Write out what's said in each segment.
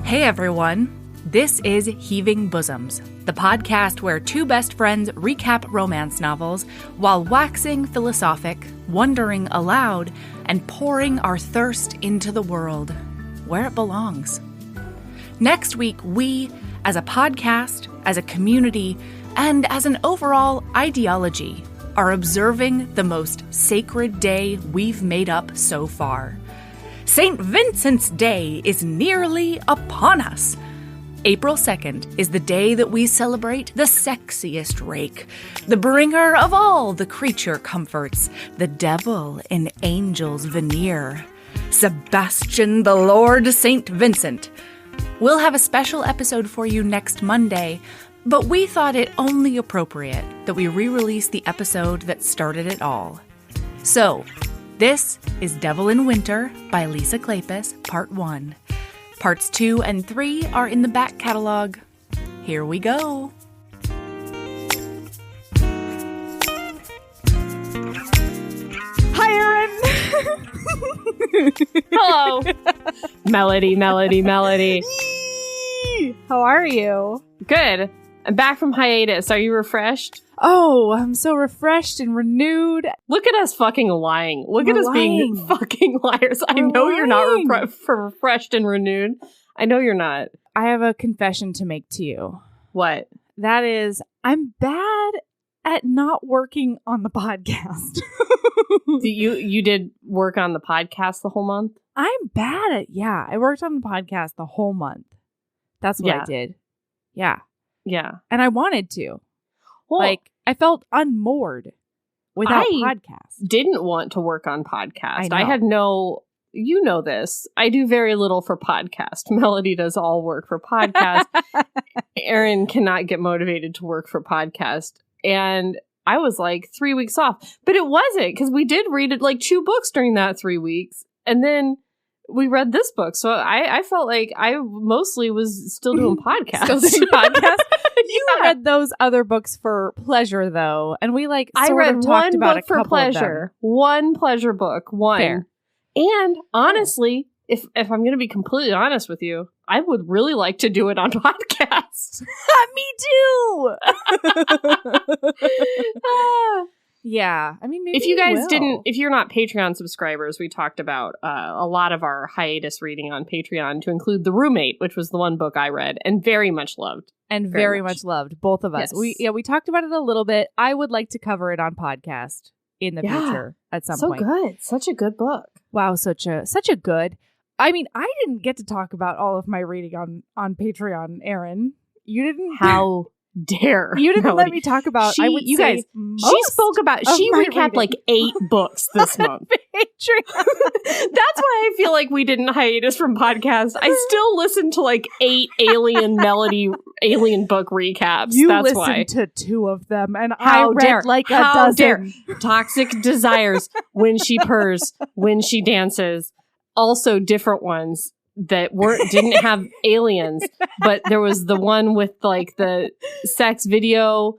Hey everyone, this is Heaving Bosoms, the podcast where two best friends recap romance novels while waxing philosophic, wondering aloud, and pouring our thirst into the world, where it belongs. Next week, we, as a podcast, as a community, and as an overall ideology, are observing the most sacred day we've made up so far. St. Vincent's Day is nearly upon us. April 2nd is the day that we celebrate the sexiest rake, the bringer of all the creature comforts, the devil in angel's veneer, Sebastian The Lord St. Vincent. We'll have a special episode for you next Monday, but we thought it only appropriate that we re-release the episode that started it all. So, this is Devil in Winter by Lisa Kleypas, Part 1. Parts 2 and 3 are in the back catalog. Here we go. Hi, Erin. Hello. Melody. How are you? Good. I'm back from hiatus. Are you refreshed? Oh, I'm so refreshed and renewed. Look at us fucking lying. Look at us being fucking liars. I know you're not refreshed and renewed. I know you're not. I have a confession to make to you. What? That is, I'm bad at not working on the podcast. You did work on the podcast the whole month? I'm bad at, I worked on the podcast the whole month. That's what I did. Yeah. Yeah. And I wanted to. Well, I felt unmoored without podcast. Didn't want to work on podcast. I had no, you know this. I do very little for podcast. Melody does all work for podcast. Erin cannot get motivated to work for podcast. And I was like 3 weeks off. But it wasn't, because we did read like 2 books during that 3 weeks. And then we read this book. So I felt like I mostly was still doing podcasts. You read those other books for pleasure, though, and we I read talked one about book a for couple pleasure. One pleasure book. One. Fair. And honestly, if I'm going to be completely honest with you, I would really like to do it on podcast. Me too. Yeah, I mean, maybe if you guys will. if you're not Patreon subscribers, we talked about a lot of our hiatus reading on Patreon, to include The Roommate, which was the one book I read and very much loved. And very much loved, both of us. Yes. We talked about it a little bit. I would like to cover it on podcast in the future at some point. So good. Such a good book. Wow, such a good. I mean, I didn't get to talk about all of my reading on Patreon, Erin. You didn't. How dare you didn't Melody. Let me talk about. She recapped like 8 books this month. Patreon. That's why I feel like we didn't hiatus from podcast. I still listen to like 8 alien book recaps. That's why. To 2 of them, and How I read dare. like a How dozen. Dare. Toxic Desires, When She Purrs, When She Dances. Also different ones that didn't have aliens, but there was the one with like the sex video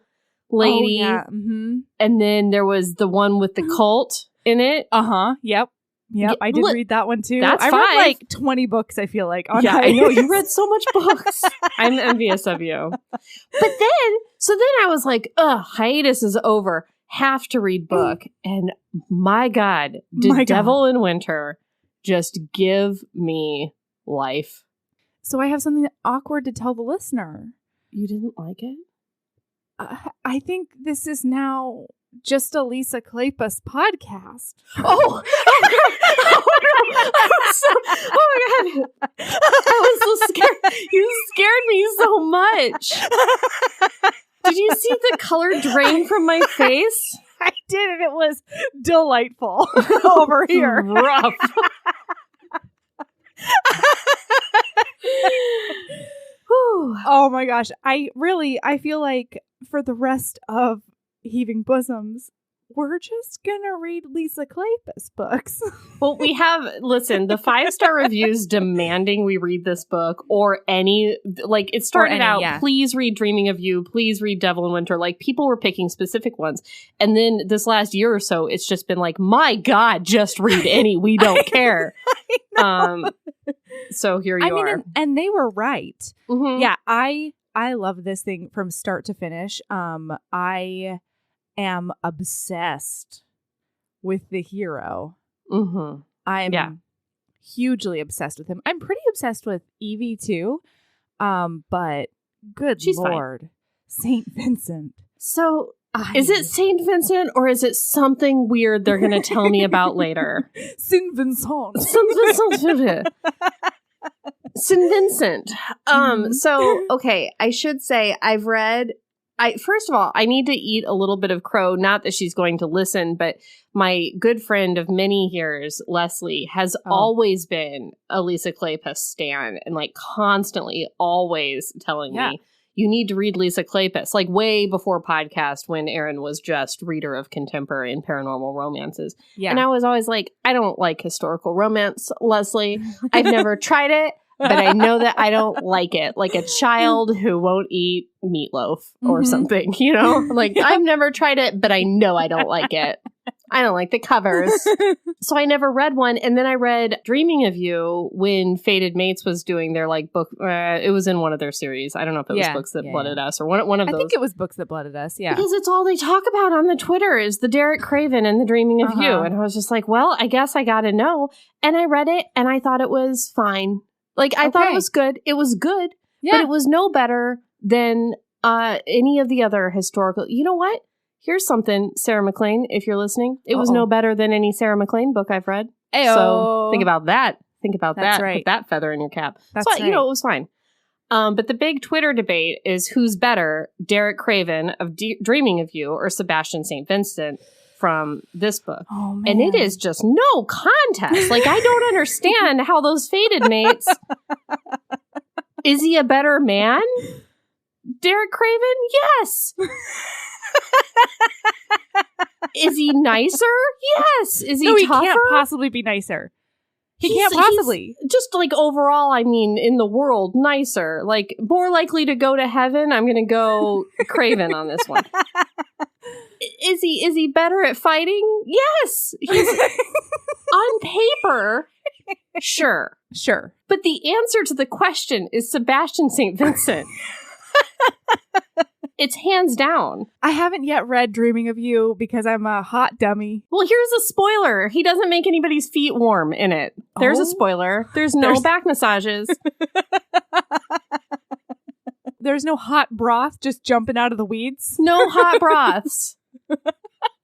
lady. Oh, yeah. Mm-hmm. And then there was the one with the cult in it. Yep. I did read that one too. That's I 5. read like 20 books, I feel like. On I know. You read so much books. I'm envious of you. But then I was like, hiatus is over. Have to read book. And my God, Devil in Winter just give me life. So I have something awkward to tell the listener. You didn't like it? I think this is now just a Lisa Kleypas podcast. Oh my God. I was so scared. You scared me so much. Did you see the color drain from my face? I did, and it was delightful over here. Rough. Oh my gosh. I feel like for the rest of Heaving Bosoms, we're just gonna read Lisa Kleypas books. Well, we have, listen, the 5-star reviews demanding we read this book, or any, like, it started out, please read Dreaming of You, please read Devil in Winter. Like, people were picking specific ones. And then this last year or so, it's just been like, my God, just read any. We don't care. I know. So here you are. And they were right. Mm-hmm. Yeah, I love this thing from start to finish. I am obsessed with the hero. Mm-hmm. I'm hugely obsessed with him. I'm pretty obsessed with Evie too. But good She's Lord, fine. St. Vincent. So is it St. Vincent or is it something weird they're going to tell me about later? St. Vincent. St. Vincent. St. Vincent. So, okay, I should say I've read... First of all, I need to eat a little bit of crow. Not that she's going to listen, but my good friend of many years, Leslie, has always been a Lisa Kleypas stan and like constantly always telling me, you need to read Lisa Kleypas, like way before podcast when Erin was just reader of contemporary and paranormal romances. Yeah. And I was always like, I don't like historical romance, Leslie. I've never tried it. But I know that I don't like it, like a child who won't eat meatloaf or something, you know? Like, I've never tried it, but I know I don't like it. I don't like the covers. So I never read one. And then I read Dreaming of You when Fated Mates was doing their, like, book. It was in one of their series. I don't know if it was Books That Blooded Us or one of those. I think it was Books That Blooded Us, yeah. Because it's all they talk about on the Twitter is the Derek Craven and the Dreaming of You. And I was just like, well, I guess I got to know. And I read it, and I thought it was fine. Like, I thought it was good. It was good, but it was no better than any of the other historical. You know what? Here's something, Sarah MacLean, if you're listening. It was no better than any Sarah MacLean book I've read. Ayo. So think about that. Think about that. Right. Put that feather in your cap. That's right. You know, it was fine. But the big Twitter debate is who's better, Derek Craven of Dreaming of You or Sebastian St. Vincent from this book. Oh, man. And it is just no contest. Like, I don't understand how those Fated Mates... Is he a better man? Derek Craven? Yes. Is he nicer? Yes. Is he tougher? He can't possibly be nicer. He can't possibly. Just like overall, I mean, in the world, nicer. Like, more likely to go to heaven. I'm going to go Craven on this one. Is he better at fighting? Yes. He's on paper. Sure. But the answer to the question is Sebastian St. Vincent. It's hands down. I haven't yet read Dreaming of You because I'm a hot dummy. Well, here's a spoiler. He doesn't make anybody's feet warm in it. There's a spoiler. There's no back massages. There's no hot broth just jumping out of the weeds. No hot broths.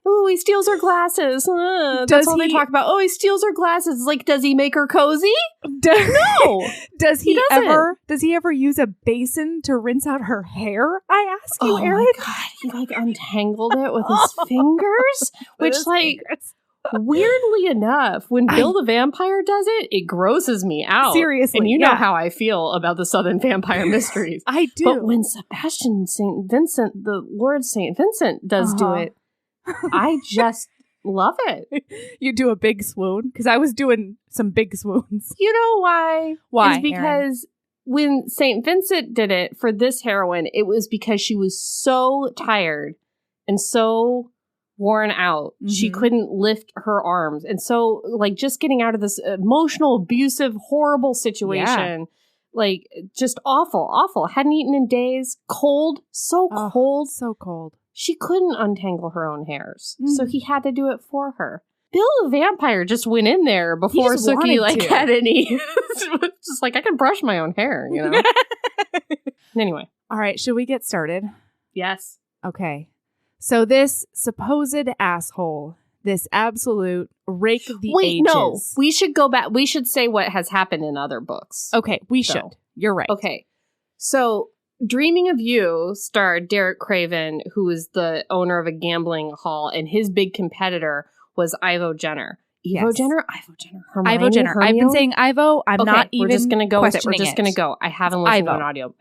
Oh, he steals her glasses. That's all they talk about. Oh, he steals her glasses. It's like, does he make her cozy? No. Does he ever use a basin to rinse out her hair? I ask you, Erin. Oh my God, he like untangled it with his fingers, which weirdly enough, when Bill the Vampire does it, it grosses me out. Seriously, and you know how I feel about the Southern Vampire Mysteries. I do. But when Sebastian St. Vincent, the Lord St. Vincent, does do it, I just love it. You do a big swoon? Because I was doing some big swoons. You know why? Why? It's because when St. Vincent did it for this heroine, it was because she was so tired and so worn out. She couldn't lift her arms. And so, like, just getting out of this emotional, abusive, horrible situation, like, just awful. Hadn't eaten in days. Cold. So cold. So cold. She couldn't untangle her own hairs. So he had to do it for her. Bill the Vampire just went in there before Sookie had any. Just like, I can brush my own hair, you know? Anyway. All right, should we get started? Yes. Okay. So this supposed asshole, this absolute rake of the ages. No. We should go back. We should say what has happened in other books. Okay, we should. You're right. Okay. So Dreaming of You starred Derek Craven, who is the owner of a gambling hall, and his big competitor was Ivo Jenner. Ivo Jenner? Hermione? Ivo Jenner. I've been saying Ivo. I'm not even we're just going to go with it. We're questioning just going to go. I haven't listened to an audio.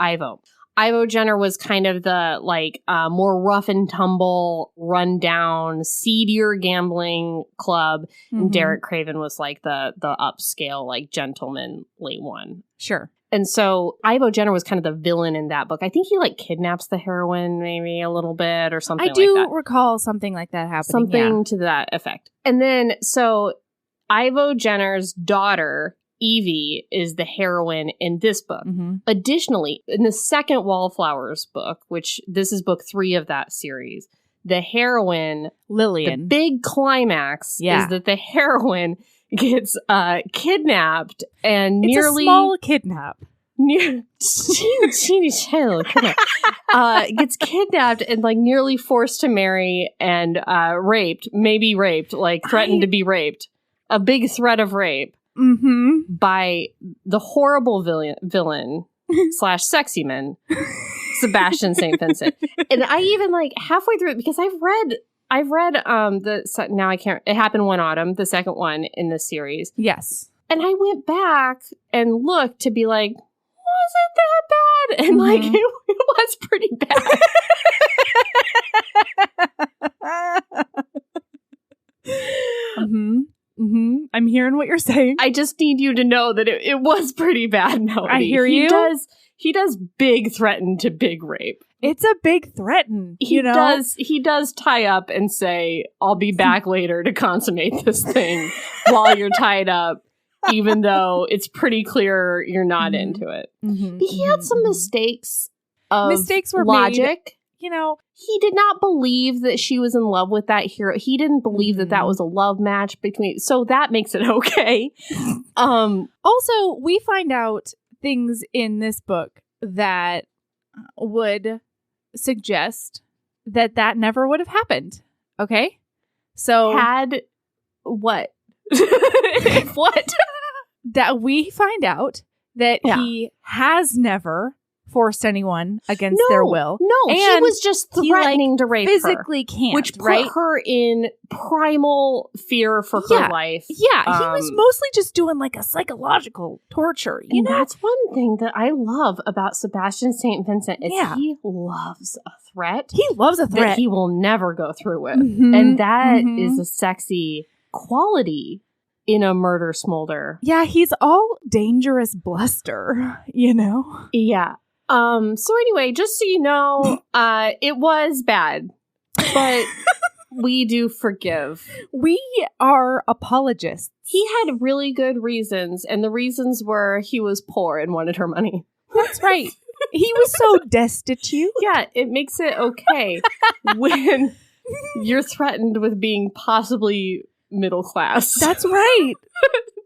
Ivo Jenner was kind of the, like, more rough and tumble, run-down, seedier gambling club. And Derek Craven was, like, the upscale, like, gentlemanly one. Sure. And so Ivo Jenner was kind of the villain in that book. I think he, like, kidnaps the heroine maybe a little bit or something like that. I do recall something like that happening. Something to that effect. And then, so Ivo Jenner's daughter, Evie is the heroine in this book. Mm-hmm. Additionally, in the second Wallflowers book, which this is book 3 of that series, the heroine, Lillian. the big climax is that the heroine gets kidnapped and It's nearly a small kidnap. teeny child gets kidnapped and like nearly forced to marry and raped, maybe raped, like threatened to be raped. A big threat of rape by the horrible villain / sexy man, Sebastian St. Vincent. And I even like halfway through it because I've read now I can't. It happened one autumn, the second one in this series. Yes, and I went back and looked to be like, wasn't that bad? And like it was pretty bad. I'm hearing what you're saying. I just need you to know that it was pretty bad, Melody. I hear you. He does big threaten to big rape. It's a big threaten. He does tie up and say, I'll be back later to consummate this thing while you're tied up, even though it's pretty clear you're not into it. But he had some mistakes were logic. Made, he did not believe that she was in love with that hero. He didn't believe that was a love match between. So that makes it okay. Also, we find out things in this book that would suggest that never would have happened. Okay? So had what? What? That we find out that he has never forced anyone against their will. No, and he was just threatening to rape physically her. Can't, which put her in primal fear for her life. Yeah, he was mostly just doing like a psychological torture. You know? That's one thing that I love about Sebastian St. Vincent is he loves a threat. He loves a threat that he will never go through with. And that is a sexy quality in a murder smolder. Yeah, he's all dangerous bluster, Yeah. So anyway, just so you know, it was bad, but we do forgive. We are apologists. He had really good reasons, and the reasons were he was poor and wanted her money. That's right. He was so destitute. Yeah, it makes it okay when you're threatened with being possibly middle class. That's right.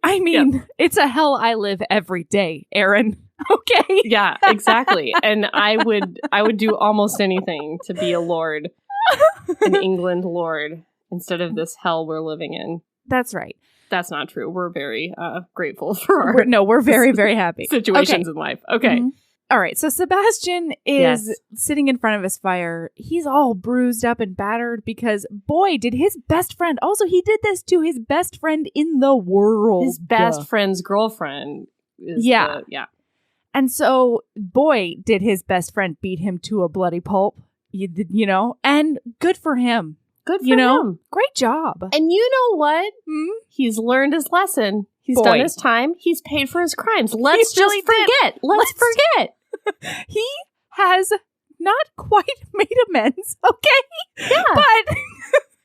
I mean, it's a hell I live every day, Erin. Okay. Yeah, exactly. And I would do almost anything to be a lord, an England lord, instead of this hell we're living in. That's right. That's not true. We're very grateful for our we're very, very happy situations in life. Okay. All right. So Sebastian is sitting in front of his fire. He's all bruised up and battered because, boy, did his best friend. Also, he did this to his best friend in the world. His best friend's girlfriend. Yeah. And so, boy, did his best friend beat him to a bloody pulp, and good for him. Good for him. Great job. And you know what? He's learned his lesson. He's done his time. He's paid for his crimes. Let's just forget. Let's forget. He has not quite made amends, okay? Yeah. But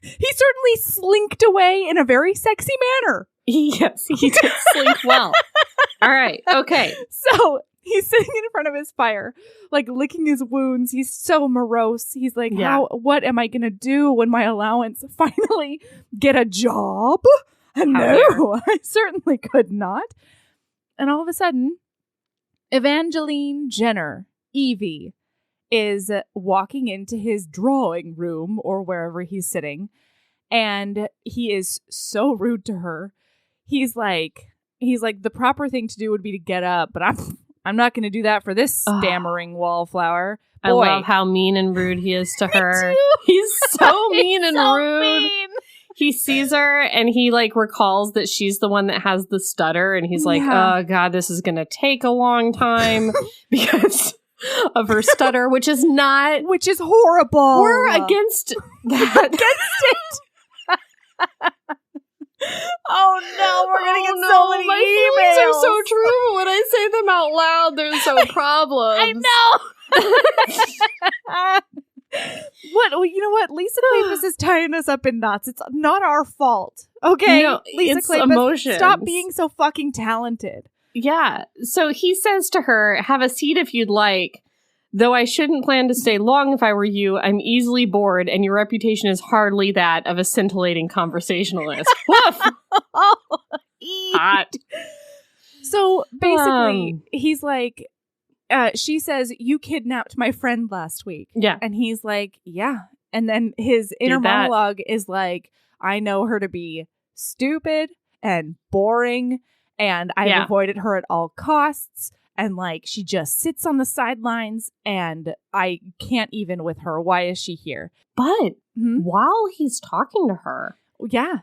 he certainly slinked away in a very sexy manner. Yes, he did slink well. All right. Okay. So he's sitting in front of his fire, like licking his wounds. He's so morose. He's like, what am I going to do when my allowance finally get a job? No, I certainly could not. And all of a sudden, Evangeline Jenner, Evie, is walking into his drawing room or wherever he's sitting. And he is so rude to her. He's like, the proper thing to do would be to get up, but I'm not going to do that for this stammering wallflower. Boy. I love how mean and rude he is to her. He's so mean and rude. Mean. He sees her and he recalls that she's the one that has the stutter, and he's like, oh God, this is going to take a long time because of her stutter, which is horrible. We're against that. Against it. Oh no, we're gonna get so many my emails. Feelings are so true. When I say them out loud, there's so problems. I know. What? Well, you know what? Lisa Kleypas is tying us up in knots. It's not our fault. Okay? No, Lisa it's Kleypas, emotions. stop being so fucking talented. Yeah. So he says to her, have a seat if you'd like. Though I shouldn't plan to stay long if I were you, I'm easily bored, and your reputation is hardly that of a scintillating conversationalist. Woof! Hot. So basically, he's like, she says, you kidnapped my friend last week. Yeah. And he's like, yeah. And then his inner monologue is like, I know her to be stupid and boring, and I've avoided her at all costs. And like, she just sits on the sidelines and I can't even with her. Why is she here? But while he's talking to her,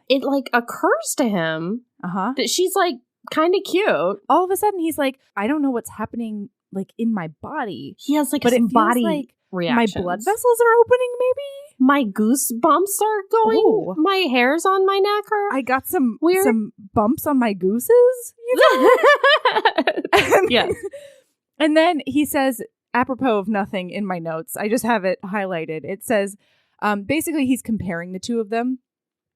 it like occurs to him that she's like kind of cute. All of a sudden he's like, I don't know what's happening like in my body. He has like but some it feels body like reactions. My blood vessels are opening maybe? My goosebumps are going. Oh. My hairs on my neck are. I got some weird bumps on my gooses. You know? Yes. And then he says, apropos of nothing in my notes, I just have it highlighted. It says, basically he's comparing the two of them.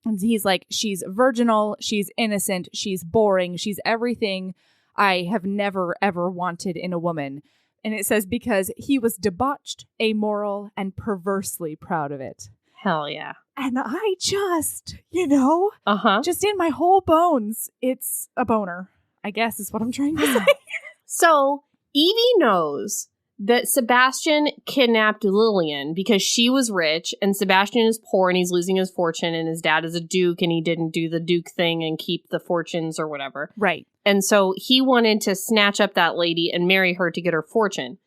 And he's like, she's virginal, she's innocent, she's boring, she's everything I have never, ever wanted in a woman. And it says, because he was debauched, amoral, and perversely proud of it. Hell yeah. And I just, you know, just in my whole bones, it's a boner, I guess is what I'm trying to say. So Evie knows that Sebastian kidnapped Lillian because she was rich and Sebastian is poor and he's losing his fortune and his dad is a duke and he didn't do the duke thing and keep the fortunes or whatever. Right. And so he wanted to snatch up that lady and marry her to get her fortune.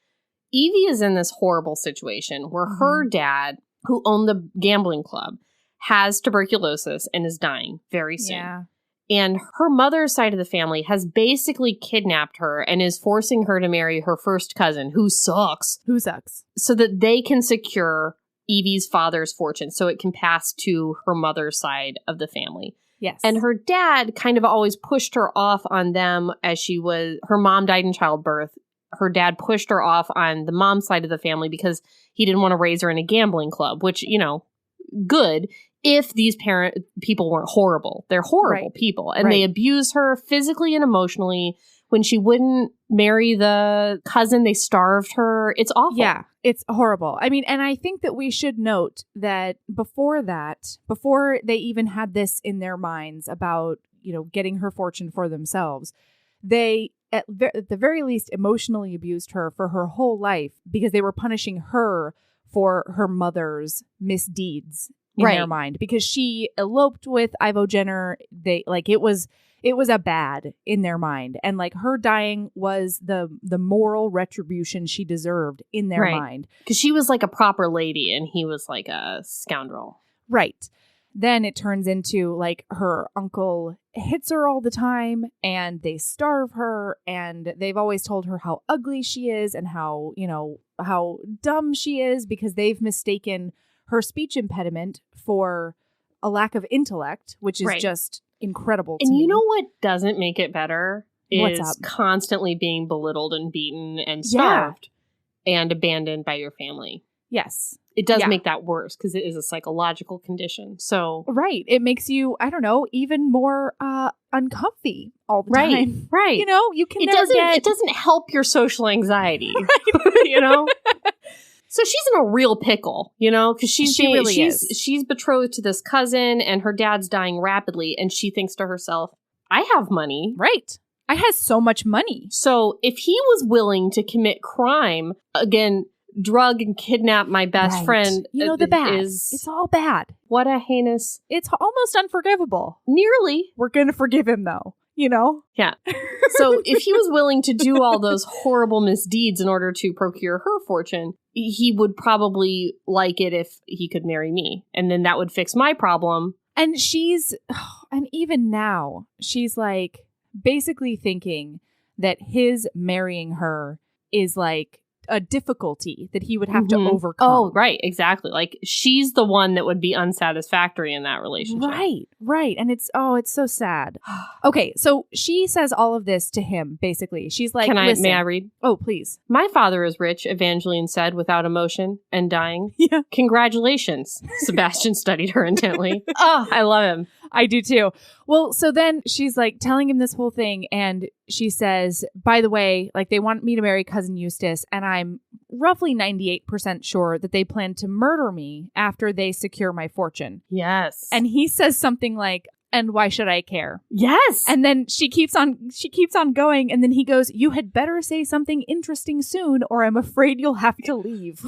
Evie is in this horrible situation where her dad, who owned the gambling club, has tuberculosis and is dying very soon. Yeah. And her mother's side of the family has basically kidnapped her and is forcing her to marry her first cousin, who sucks. Who sucks? So that they can secure Evie's father's fortune so it can pass to her mother's side of the family. Yes. And her dad kind of always pushed her off on them as her mom died in childbirth. Her dad pushed her off on the mom's side of the family because he didn't want to raise her in a gambling club, which, you know, good. If these people weren't horrible. They're horrible people. And they abuse her physically and emotionally. When she wouldn't marry the cousin, they starved her. It's awful. Yeah, it's horrible. I mean, and I think that we should note that before they even had this in their minds about, you know, getting her fortune for themselves, they, at the very least, emotionally abused her for her whole life because they were punishing her for her mother's misdeeds. In their mind, because she eloped with Ivo Jenner. It was a bad in their mind, and like her dying was the moral retribution she deserved in their mind, because she was like a proper lady and he was like a scoundrel. Right. Then it turns into like her uncle hits her all the time and they starve her, and they've always told her how ugly she is and how, you know, how dumb she is because they've mistaken her speech impediment for a lack of intellect, which is just incredible to me. And you know what doesn't make it better What's is up? Constantly being belittled and beaten and starved and abandoned by your family. Yes. It does make that worse because it is a psychological condition. So it makes you, I don't know, even more uncomfy all the time. Right. You know, you can it doesn't help your social anxiety. You know? So she's in a real pickle, you know, because she's betrothed to this cousin and her dad's dying rapidly. And she thinks to herself, I have money. Right. I have so much money. So if he was willing to commit crime, again, drug and kidnap my best friend. You know, the bad. It's all bad. What a heinous. It's almost unforgivable. Nearly. We're going to forgive him, though. You know? Yeah. So if he was willing to do all those horrible misdeeds in order to procure her fortune, he would probably like it if he could marry me. And then that would fix my problem. And and even now, she's like basically thinking that his marrying her is like a difficulty that he would have to overcome. Oh, right. Exactly. Like, she's the one that would be unsatisfactory in that relationship. Right. And it's so sad. Okay, so she says all of this to him, basically. She's like, May I read? Oh, please. My father is rich, Evangeline said, without emotion, and dying. Yeah. Congratulations. Sebastian studied her intently. Oh, I love him. I do too. Well, so then she's like telling him this whole thing, and she says, by the way, like, they want me to marry cousin Eustace, and I'm roughly 98% sure that they plan to murder me after they secure my fortune. Yes. And he says something like, and why should I care? Yes. And then she keeps on going, and then he goes, you had better say something interesting soon, or I'm afraid you'll have to leave.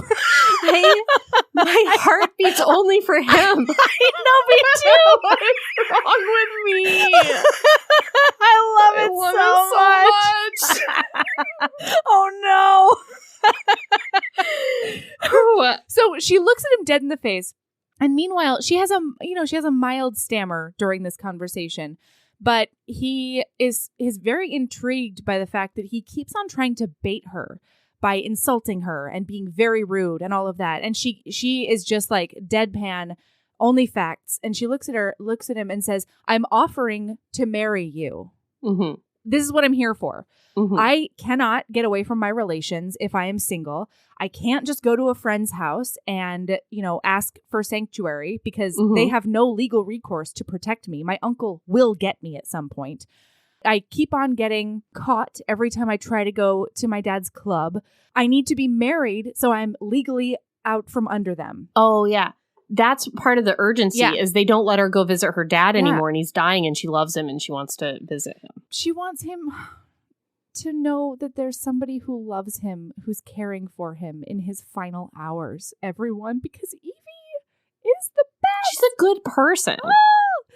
My heart beats only for him. I know, me too. What is wrong with me? I love it so much. Oh no. So she looks at him dead in the face. And meanwhile, she has a mild stammer during this conversation, but he is very intrigued by the fact that he keeps on trying to bait her by insulting her and being very rude and all of that. And she is just like deadpan, only facts. And she looks at him and says, I'm offering to marry you. Mm-hmm. This is what I'm here for. Mm-hmm. I cannot get away from my relations if I am single. I can't just go to a friend's house and, ask for sanctuary because they have no legal recourse to protect me. My uncle will get me at some point. I keep on getting caught every time I try to go to my dad's club. I need to be married so I'm legally out from under them. Oh, yeah. That's part of the urgency is they don't let her go visit her dad anymore, and he's dying, and she loves him and she wants to visit him. She wants him to know that there's somebody who loves him, who's caring for him in his final hours, everyone, because Evie is the best. She's a good person. Oh!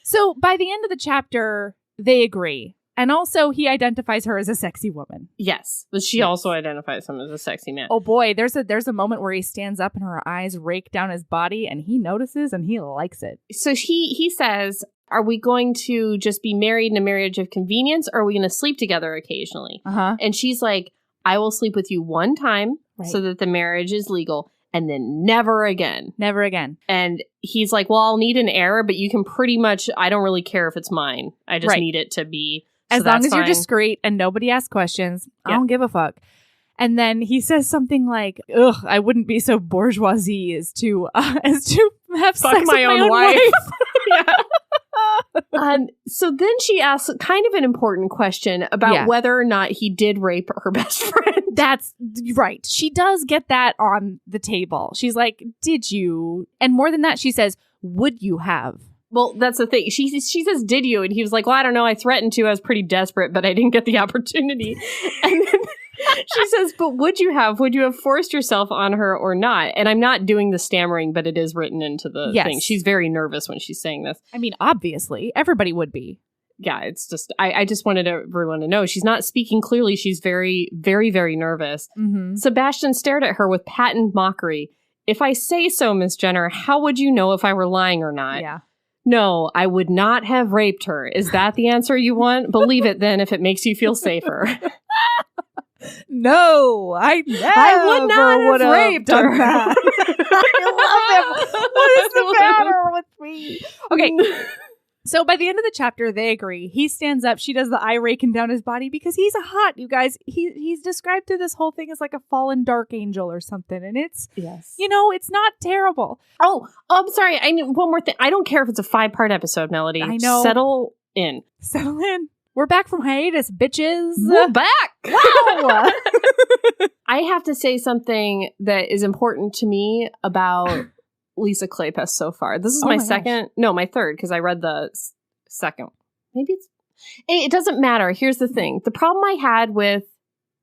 So by the end of the chapter, they agree. And also, he identifies her as a sexy woman. Yes, but she also identifies him as a sexy man. Oh boy, there's a moment where he stands up and her eyes rake down his body, and he notices and he likes it. So he says, are we going to just be married in a marriage of convenience, or are we going to sleep together occasionally? Uh-huh. And she's like, I will sleep with you one time so that the marriage is legal, and then never again. Never again. And he's like, well, I'll need an heir, but you can pretty much, I don't really care if it's mine. I just need it to be... As long as you're discreet and nobody asks questions, I don't give a fuck. And then he says something like, ugh, I wouldn't be so bourgeoisie as to have sex with my own wife. So then she asks kind of an important question about whether or not he did rape her best friend. That's right. She does get that on the table. She's like, did you? And more than that, she says, would you have? Well, that's the thing. She says, did you? And he was like, well, I don't know. I threatened to. I was pretty desperate, but I didn't get the opportunity. And then she says, but would you have? Would you have forced yourself on her or not? And I'm not doing the stammering, but it is written into the thing. She's very nervous when she's saying this. I mean, obviously, everybody would be. Yeah, it's just, I just wanted everyone to know. She's not speaking clearly. She's very, very, very nervous. Mm-hmm. Sebastian stared at her with patent mockery. If I say so, Miss Jenner, how would you know if I were lying or not? Yeah. No, I would not have raped her. Is that the answer you want? Believe it then if it makes you feel safer. No, I would not have raped her. That. I love him. What is the matter with me? Okay. So by the end of the chapter, they agree. He stands up. She does the eye raking down his body because he's a hot, you guys. He's described through this whole thing as like a fallen dark angel or something. And it's, it's not terrible. Oh, I'm sorry. I need one more thing. I don't care if it's a 5-part episode, Melody. I know. Settle in. We're back from hiatus, bitches. We're back. Wow. I have to say something that is important to me about Lisa Kleypas so far. This is my third, because I read the second. Maybe it doesn't matter. Here's the thing. The problem I had with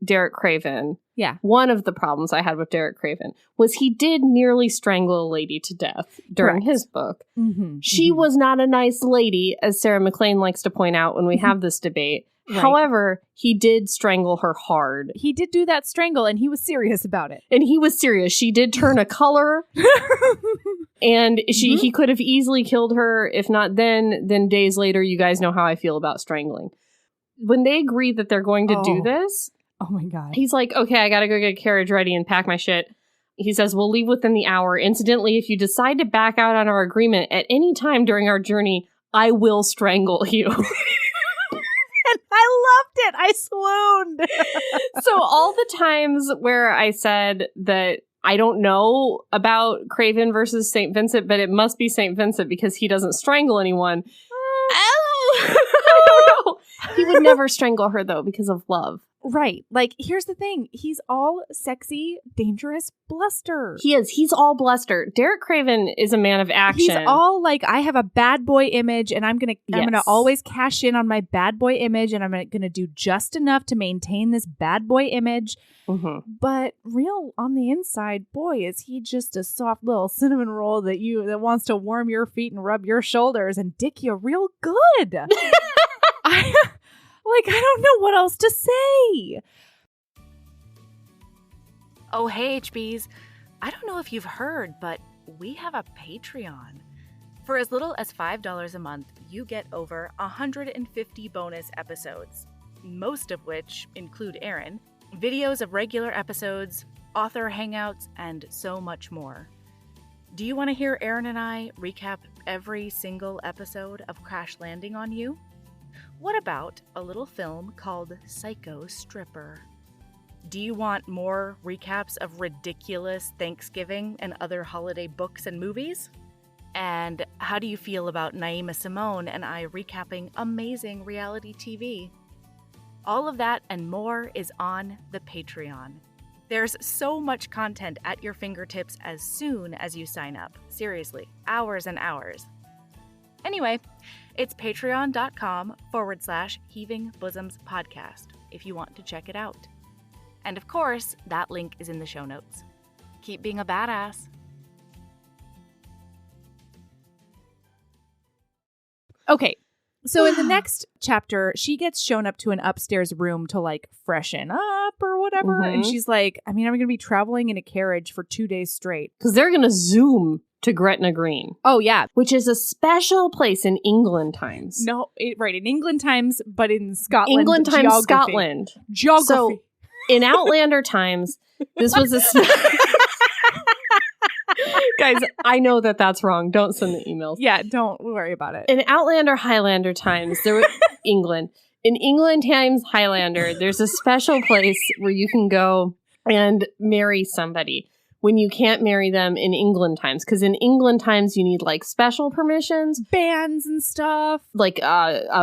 Derek Craven, one of the problems I had with Derek Craven was he did nearly strangle a lady to death during his book. Mm-hmm. She was not a nice lady, as Sarah McLean likes to point out when we have this debate. Right. However, he did strangle her hard. He did do that strangle, and he was serious about it. And he was serious. She did turn a color, and he could have easily killed her. If not then days later, you guys know how I feel about strangling. When they agree that they're going to do this, Oh my God. He's like, okay, I gotta go get a carriage ready and pack my shit. He says, we'll leave within the hour. Incidentally, if you decide to back out on our agreement at any time during our journey, I will strangle you. And I loved it. I swooned. So all the times where I said that I don't know about Craven versus St. Vincent, but it must be St. Vincent because he doesn't strangle anyone. I don't know. He would never strangle her, though, because of love. Right. Like, here's the thing. He's all sexy, dangerous bluster. He is. He's all bluster. Derek Craven is a man of action. He's all like, I have a bad boy image, and I'm gonna always cash in on my bad boy image, and I'm gonna do just enough to maintain this bad boy image. Mm-hmm. But real on the inside, boy, is he just a soft little cinnamon roll that wants to warm your feet and rub your shoulders and dick you real good. I don't know what else to say. Oh, hey, HBs. I don't know if you've heard, but we have a Patreon. For as little as $5 a month, you get over 150 bonus episodes, most of which include Erin, videos of regular episodes, author hangouts, and so much more. Do you want to hear Erin and I recap every single episode of Crash Landing on You? What about a little film called Psycho Stripper? Do you want more recaps of ridiculous Thanksgiving and other holiday books and movies? And how do you feel about Naima Simone and I recapping amazing reality TV? All of that and more is on the Patreon. There's so much content at your fingertips as soon as you sign up. Seriously, hours and hours. Anyway, it's patreon.com/Heaving Bosoms Podcast if you want to check it out. And of course, that link is in the show notes. Keep being a badass. Okay, so in the next chapter, she gets shown up to an upstairs room to like freshen up or whatever. Mm-hmm. And she's like, I'm going to be traveling in a carriage for 2 days straight. Because they're going to zoom to Gretna Green. Oh, yeah. Which is a special place in England times. No, right. In England times, but in Scotland. England times, geography. Scotland. Geography. So in Outlander times, this was a... Guys, I know that that's wrong. Don't send the emails. Yeah, don't worry about it. In Outlander Highlander times, there was England. In England times Highlander, there's a special place where you can go and marry somebody when you can't marry them in England times. Because in England times, you need like special permissions. Bans and stuff. Like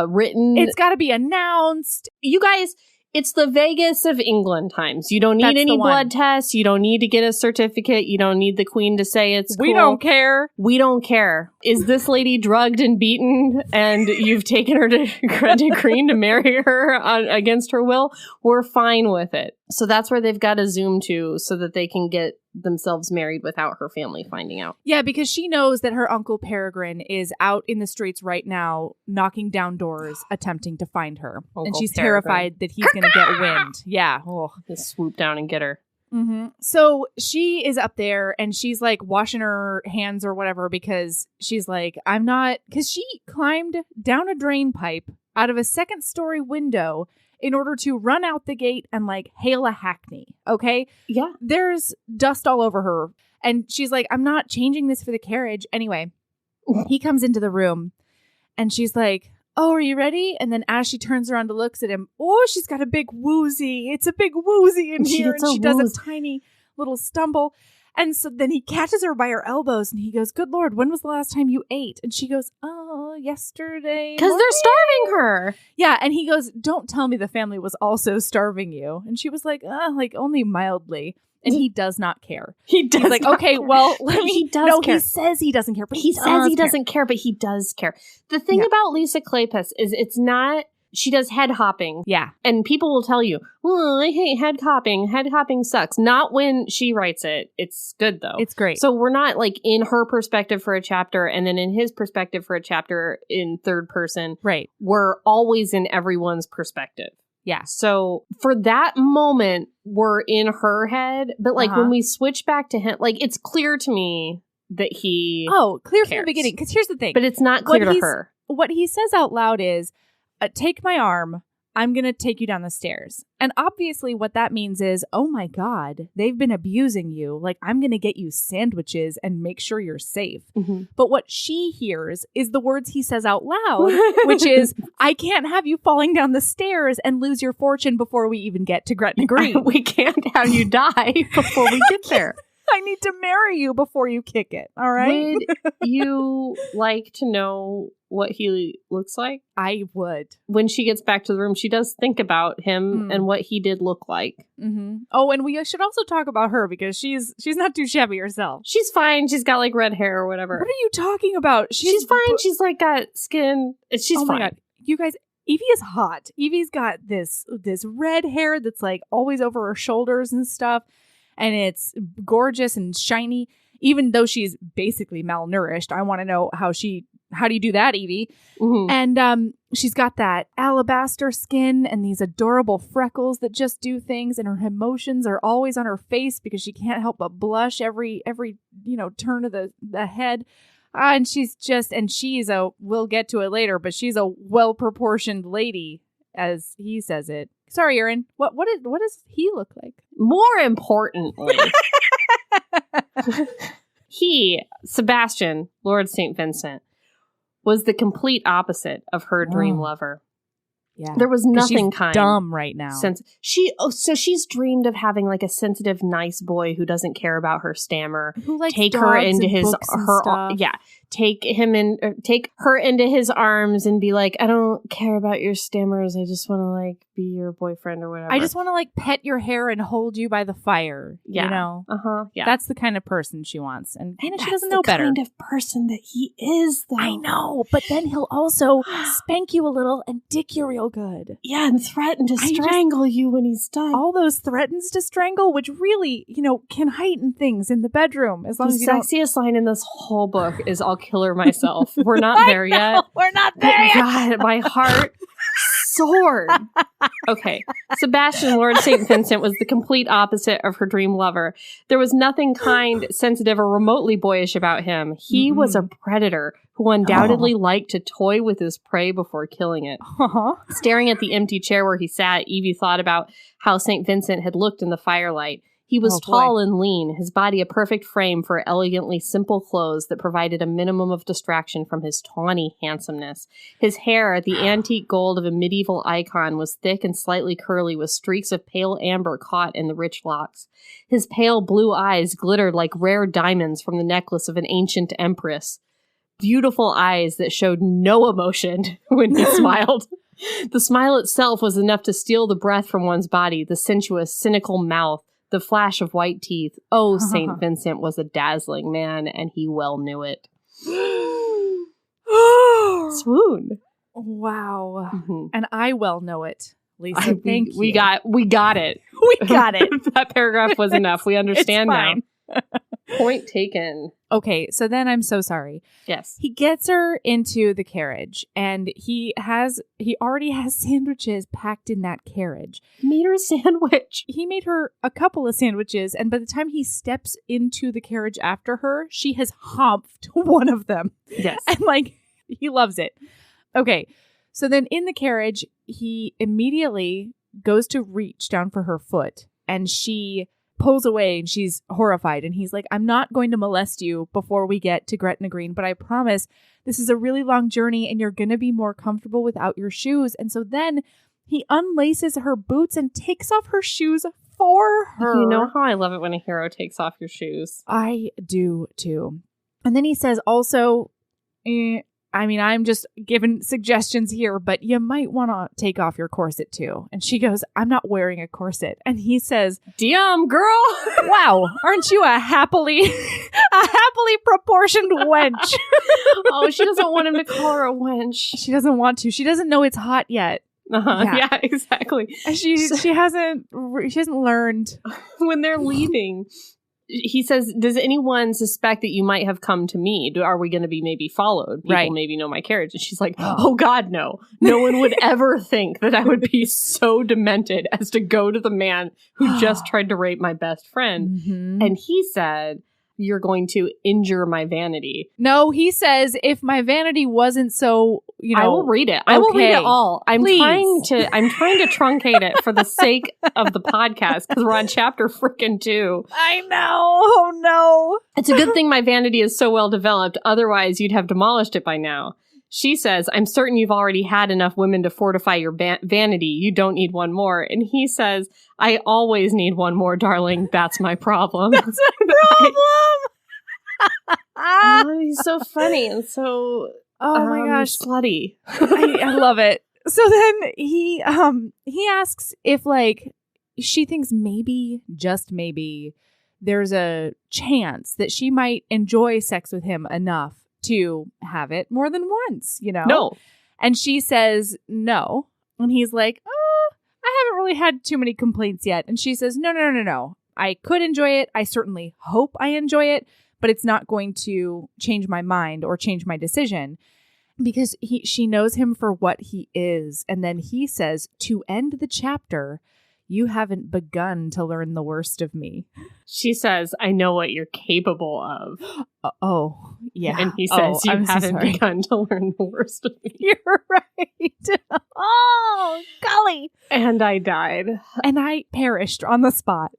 written. It's got to be announced. You guys... It's the Vegas of England times. You don't need any blood tests. You don't need to get a certificate. You don't need the queen to say it's cool. We don't care. We don't care. Is this lady drugged and beaten and you've taken her to Gretna Green to marry her against her will? We're fine with it. So that's where they've got to zoom to so that they can get themselves married without her family finding out. Yeah, because she knows that her Uncle Peregrine is out in the streets right now, knocking down doors, attempting to find her. And she's terrified that he's going to get wind. Yeah. Oh. Just swoop down and get her. Mm-hmm. So she is up there and she's like washing her hands or whatever because she's like, because she climbed down a drain pipe out of a second-story window in order to run out the gate and like hail a hackney. Okay. Yeah. There's dust all over her. And she's like, I'm not changing this for the carriage. Anyway, he comes into the room and she's like, oh, are you ready? And then as she turns around to look at him, oh, she's got a big woozy. It's a big woozy in here. And she does a tiny little stumble. And so then he catches her by her elbows and he goes, good Lord, when was the last time you ate? And she goes, oh, yesterday. Because they're starving her. Yeah. And he goes, don't tell me the family was also starving you. And she was like, only mildly. And he does not care. He's like, okay, well, let me. He does care. He says he doesn't care, but he says he doesn't care, but he does care. The thing about Lisa Kleypas is it's not. She does head hopping. Yeah. And people will tell you, oh, I hate head hopping. Head hopping sucks. Not when she writes it. It's good, though. It's great. So we're not like in her perspective for a chapter and then in his perspective for a chapter in third person. Right. We're always in everyone's perspective. Yeah. So for that moment, we're in her head. But like when we switch back to him, like it's clear to me that he clear cares. from the beginning. Because here's the thing. But it's not clear to her. What he says out loud is, take my arm. I'm going to take you down the stairs. And obviously what that means is, oh my God, they've been abusing you. Like, I'm going to get you sandwiches and make sure you're safe. Mm-hmm. But what she hears is the words he says out loud, which is, I can't have you falling down the stairs and lose your fortune before we even get to Gretna Green. We can't have you die before we get there. I need to marry you before you kick it. All right. Would you like to know what he looks like? I would. When she gets back to the room, she does think about him and what he did look like. Mm-hmm. Oh, and we should also talk about her because she's not too shabby herself. She's fine. She's got like red hair or whatever. What are you talking about? She's fine. She's like got skin. She's fine. My God. You guys, Evie is hot. Evie's got this red hair that's like always over her shoulders and stuff. And it's gorgeous and shiny, even though she's basically malnourished. I want to know how do you do that, Evie? Mm-hmm. And she's got that alabaster skin and these adorable freckles that just do things. And her emotions are always on her face because she can't help but blush every turn of the head. And she's we'll get to it later, but she's a well-proportioned lady, as he says it. Sorry, Erin. What does he look like? More importantly, Sebastian, Lord St. Vincent, was the complete opposite of her dream lover. Yeah, there was nothing she's dumb right now. So she's dreamed of having like a sensitive, nice boy who doesn't care about her stammer. Who likes take dogs her into and his books and her stuff. Yeah. Take her into his arms and be like, I don't care about your stammers. I just want to like be your boyfriend or whatever. I just want to like pet your hair and hold you by the fire. Yeah. You know? Yeah. That's the kind of person she wants. And she doesn't know that's the better. kind of person that he is, though. I know. But then he'll also spank you a little and dick you real good. Yeah, and threaten to strangle you when he's done. All those threatens to strangle, which really, can heighten things in the bedroom. As long as you don't. The sexiest line in this whole book is I'll kill her myself. We're not there yet. We're not there yet. God, my heart soared. Okay. Sebastian, Lord St. Vincent, was the complete opposite of her dream lover. There was nothing kind, sensitive, or remotely boyish about him. He was a predator who undoubtedly liked to toy with his prey before killing it. Staring at the empty chair where he sat, Evie thought about how St. Vincent had looked in the firelight. He was tall and lean, his body a perfect frame for elegantly simple clothes that provided a minimum of distraction from his tawny handsomeness. His hair, the antique gold of a medieval icon, was thick and slightly curly with streaks of pale amber caught in the rich locks. His pale blue eyes glittered like rare diamonds from the necklace of an ancient empress. Beautiful eyes that showed no emotion when he smiled. The smile itself was enough to steal the breath from one's body, the sensuous, cynical mouth, the flash of white teeth. Oh, St. Vincent was a dazzling man, and he well knew it. Swoon. Wow. Mm-hmm. And I well know it. Lisa, thank you. We got it. We got it. That paragraph was enough. We understand now. Point taken. Okay, so then I'm so sorry. Yes. He gets her into the carriage, and he already has sandwiches packed in that carriage. He made her a sandwich. He made her a couple of sandwiches, and by the time he steps into the carriage after her, she has humped one of them. Yes. And he loves it. Okay, so then in the carriage, he immediately goes to reach down for her foot, and she pulls away and she's horrified. And he's like, I'm not going to molest you before we get to Gretna Green, but I promise this is a really long journey and you're going to be more comfortable without your shoes. And so then he unlaces her boots and takes off her shoes for her. You know how I love it when a hero takes off your shoes. I do too. And then he says also, I'm just giving suggestions here, but you might want to take off your corset too. And she goes, I'm not wearing a corset. And he says, damn, girl. Wow, aren't you a happily proportioned wench? Oh, she doesn't want him to call her a wench. She doesn't want to. She doesn't know it's hot yet. Yeah, exactly. She hasn't learned. When they're leaving, he says, does anyone suspect that you might have come to me? Are we going to be maybe followed? People maybe know my carriage. And she's like, oh God, no. No one would ever think that I would be so demented as to go to the man who just tried to rape my best friend. Mm-hmm. And he said, you're going to injure my vanity. No, he says, if my vanity wasn't so I will read it. I will read it all. I'm trying to truncate it for the sake of the podcast because we're on chapter freaking 2. I know. Oh no. It's a good thing my vanity is so well developed. Otherwise, you'd have demolished it by now. She says, I'm certain you've already had enough women to fortify your vanity. You don't need one more. And he says, I always need one more, darling. That's my problem. That's my problem. Oh, he's so funny and so my gosh, slutty. I love it. So then he asks if like she thinks maybe, just maybe, there's a chance that she might enjoy sex with him enough to have it more than once, you know? No. And she says no. And he's like, I haven't really had too many complaints yet. And she says, no. I could enjoy it. I certainly hope I enjoy it, but it's not going to change my mind or change my decision because she knows him for what he is. And then he says, to end the chapter, you haven't begun to learn the worst of me. She says, I know what you're capable of. Yeah. And he says, you haven't begun to learn the worst of me. You're right. Oh, golly. And I died. And I perished on the spot.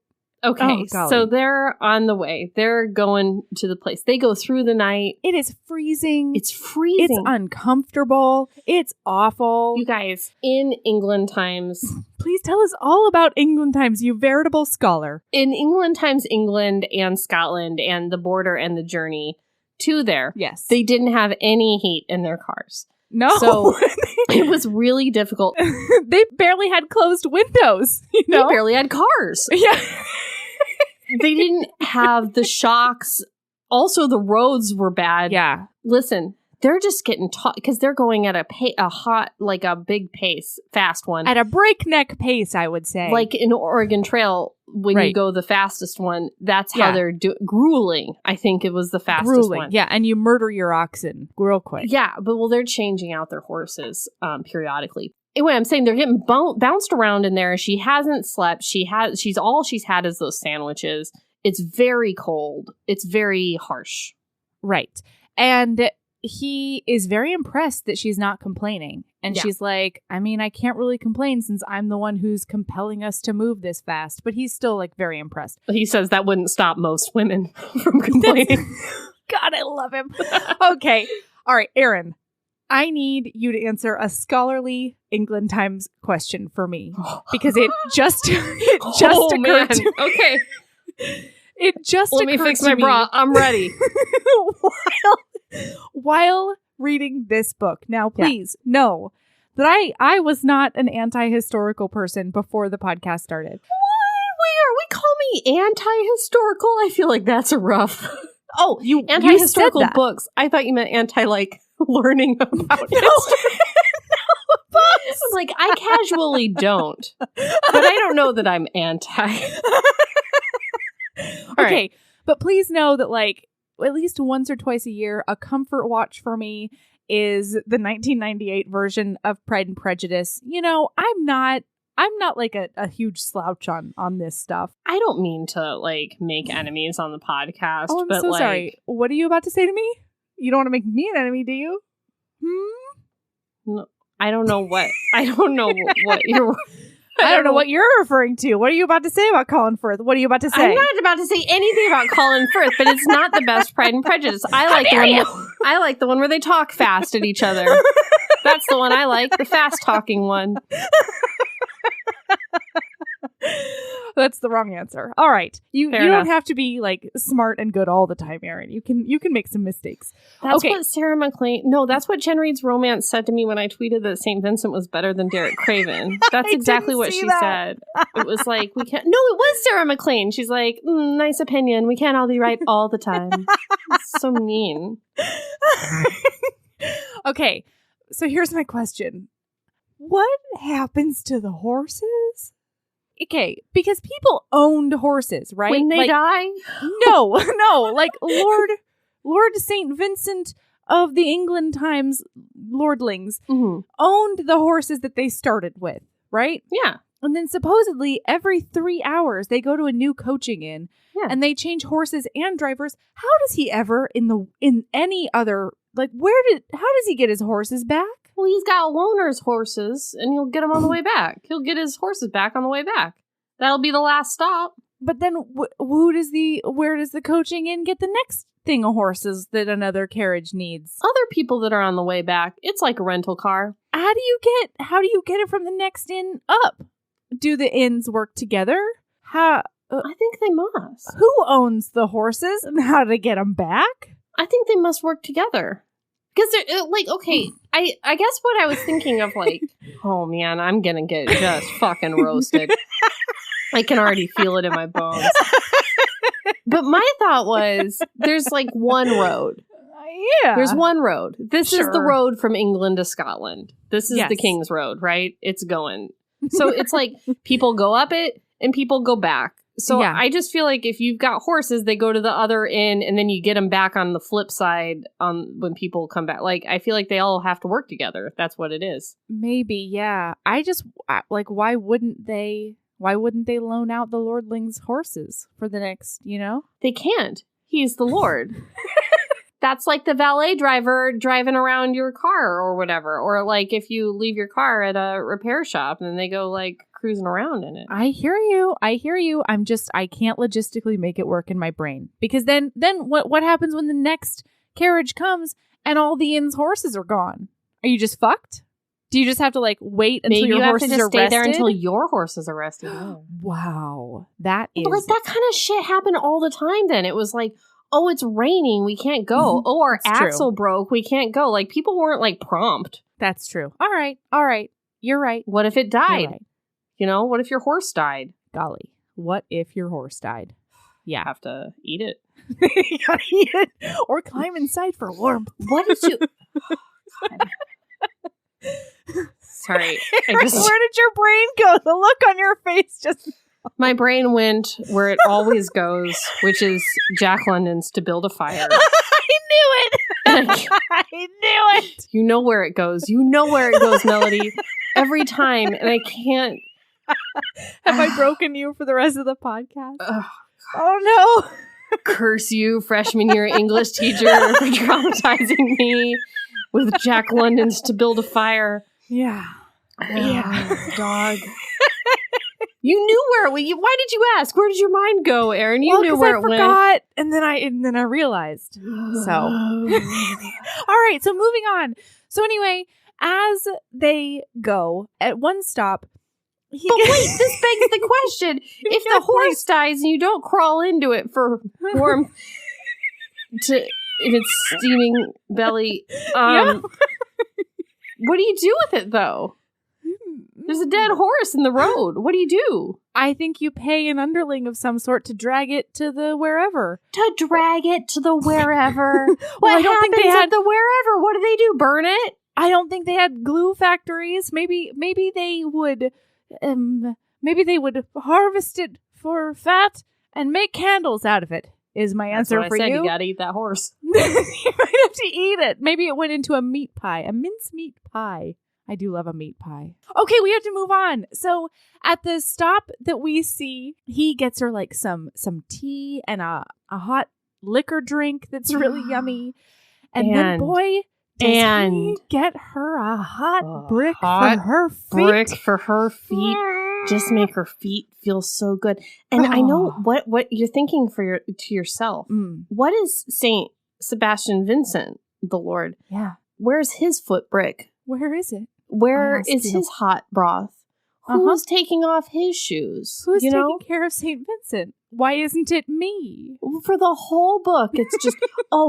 Okay, so they're on the way. They're going to the place. They go through the night. It is freezing. It's freezing. It's uncomfortable. It's awful. You guys, in England times... Please tell us all about England times, you veritable scholar. In England times, England and Scotland and the border and the journey to there. Yes. They didn't have any heat in their cars. No. So it was really difficult. They barely had closed windows. You know? They barely had cars. Yeah. They didn't have the shocks. Also, the roads were bad. Yeah. Listen, they're just getting taught because they're going at a big pace, fast one. At a breakneck pace, I would say. Like in Oregon Trail, when you go the fastest one, that's how they're grueling. I think it was the fastest one. Yeah, and you murder your oxen real quick. Yeah, but they're changing out their horses periodically. Anyway, I'm saying they're getting bounced around in there. She hasn't slept. All she's had is those sandwiches. It's very cold. It's very harsh. Right. And he is very impressed that she's not complaining. And she's like, I mean, I can't really complain since I'm the one who's compelling us to move this fast. But he's still like very impressed. He says that wouldn't stop most women from complaining. God, I love him. Okay. All right, Erin. I need you to answer a scholarly England Times question for me because it just occurred to me. Okay. It just Let me fix my bra. I'm ready. While reading this book. Now, please know that I was not an anti-historical person before the podcast started. We call me anti-historical? I feel like that's a rough. Oh, you anti-historical you said that. books. I thought you meant learning about history. I'm like, I casually don't. But I don't know that I'm anti. Okay, but please know that like at least once or twice a year, a comfort watch for me is the 1998 version of Pride and Prejudice. You know, I'm not like a huge slouch on this stuff. I don't mean to like make enemies on the podcast. Oh, I'm but so sorry. What are you about to say to me? You don't want to make me an enemy, do you? No, I don't know what. I don't know what you're. I don't know what you're referring to. What are you about to say about Colin Firth? What are you about to say? I'm not about to say anything about Colin Firth, but it's not the best Pride and Prejudice. I like the one where they talk fast at each other. That's the one I like, the fast talking one. That's the wrong answer. All right. You don't have to be like smart and good all the time, Erin. You can make some mistakes. That's what Sarah McLean. No, that's what Jen Reed's Romance said to me when I tweeted that St. Vincent was better than Derek Craven. That's exactly what she said. It was like, we can't. No, it was Sarah McLean. She's like, nice opinion. We can't all be right all the time. It's so mean. Okay. So here's my question. What happens to the horses? Okay, because people owned horses, right? When they die? No. Like Lord St. Vincent of the England Times lordlings owned the horses that they started with, right? Yeah. And then supposedly every 3 hours they go to a new coaching inn and they change horses and drivers. How does he ever in any other, like how does he get his horses back? Well, he's got loaner's horses, and he'll get them on the way back. He'll get his horses back on the way back. That'll be the last stop. But then where does the coaching inn get the next thing of horses that another carriage needs? Other people that are on the way back. It's like a rental car. How do you get it from the next inn up? Do the inns work together? How? I think they must. Who owns the horses and how to get them back? I think they must work together. Because they're like, okay, I guess what I was thinking of, like, oh man, I'm gonna get just fucking roasted. I can already feel it in my bones. But my thought was, there's like one road. Yeah. There's one road. This is the road from England to Scotland. This is the King's Road, right? It's going. So it's like people go up it and people go back. So I just feel like if you've got horses, they go to the other inn and then you get them back on the flip side when people come back. Like, I feel like they all have to work together if that's what it is. Maybe, yeah. I just, like, why wouldn't they loan out the lordling's horses for the next, They can't. He's the Lord. That's like the valet driver driving around your car or whatever. Or like if you leave your car at a repair shop and then they go like cruising around in it. I hear you. I can't logistically make it work in my brain. Because then what happens when the next carriage comes and all the inn's horses are gone? Are you just fucked? Do you just have to like wait until your horses are rested? Maybe you have to just stay there until your horses are rested. Oh. Wow. That is... But like that kind of shit happened all the time then. It was like, oh, it's raining, we can't go. Mm-hmm. Oh, our axle broke, we can't go. Like, people weren't, like, prompt. That's true. All right. You're right. What if it died? Right. What if your horse died? Golly. What if your horse died? Yeah. You have to eat it. You gotta eat it. Or climb inside for warmth. What did you... Sorry. Where did your brain go? The look on your face just... My brain went where it always goes, which is Jack London's To Build a Fire. I knew it! I knew it! You know where it goes. Melody. Every time, and I can't... Have I broken you for the rest of the podcast? Oh, no! Curse you, freshman year English teacher, for traumatizing me with Jack London's To Build a Fire. Yeah. Dog. You knew where it went. Why did you ask? Where did your mind go, Erin? You knew where it went. I forgot, and then I realized. So, all right. So moving on. So anyway, as they go at one stop, wait, this begs the question: if the horse dies and you don't crawl into it for warmth in its steaming belly, what do you do with it though? There's a dead horse in the road. What do you do? I think you pay an underling of some sort to drag it to the wherever. To drag it to the wherever? Well, I don't think they had the wherever. What do they do? Burn it? I don't think they had glue factories. Maybe they would harvest it for fat and make candles out of it. Is my answer for you? You gotta eat that horse. You might have to eat it. Maybe it went into a meat pie, a mincemeat pie. I do love a meat pie. Okay, we have to move on. So at the stop that we see, he gets her like some tea and a hot liquor drink that's really yummy. And then, boy, does he get her a hot brick for her feet. Just make her feet feel so good. And I know what you're thinking to yourself. What is Saint Sebastian Vincent, the Lord? Yeah. Where's his foot brick? Where is it? Where is his hot broth? Who's taking off his shoes? Who's taking care of St. Vincent? Why isn't it me? For the whole book, it's just,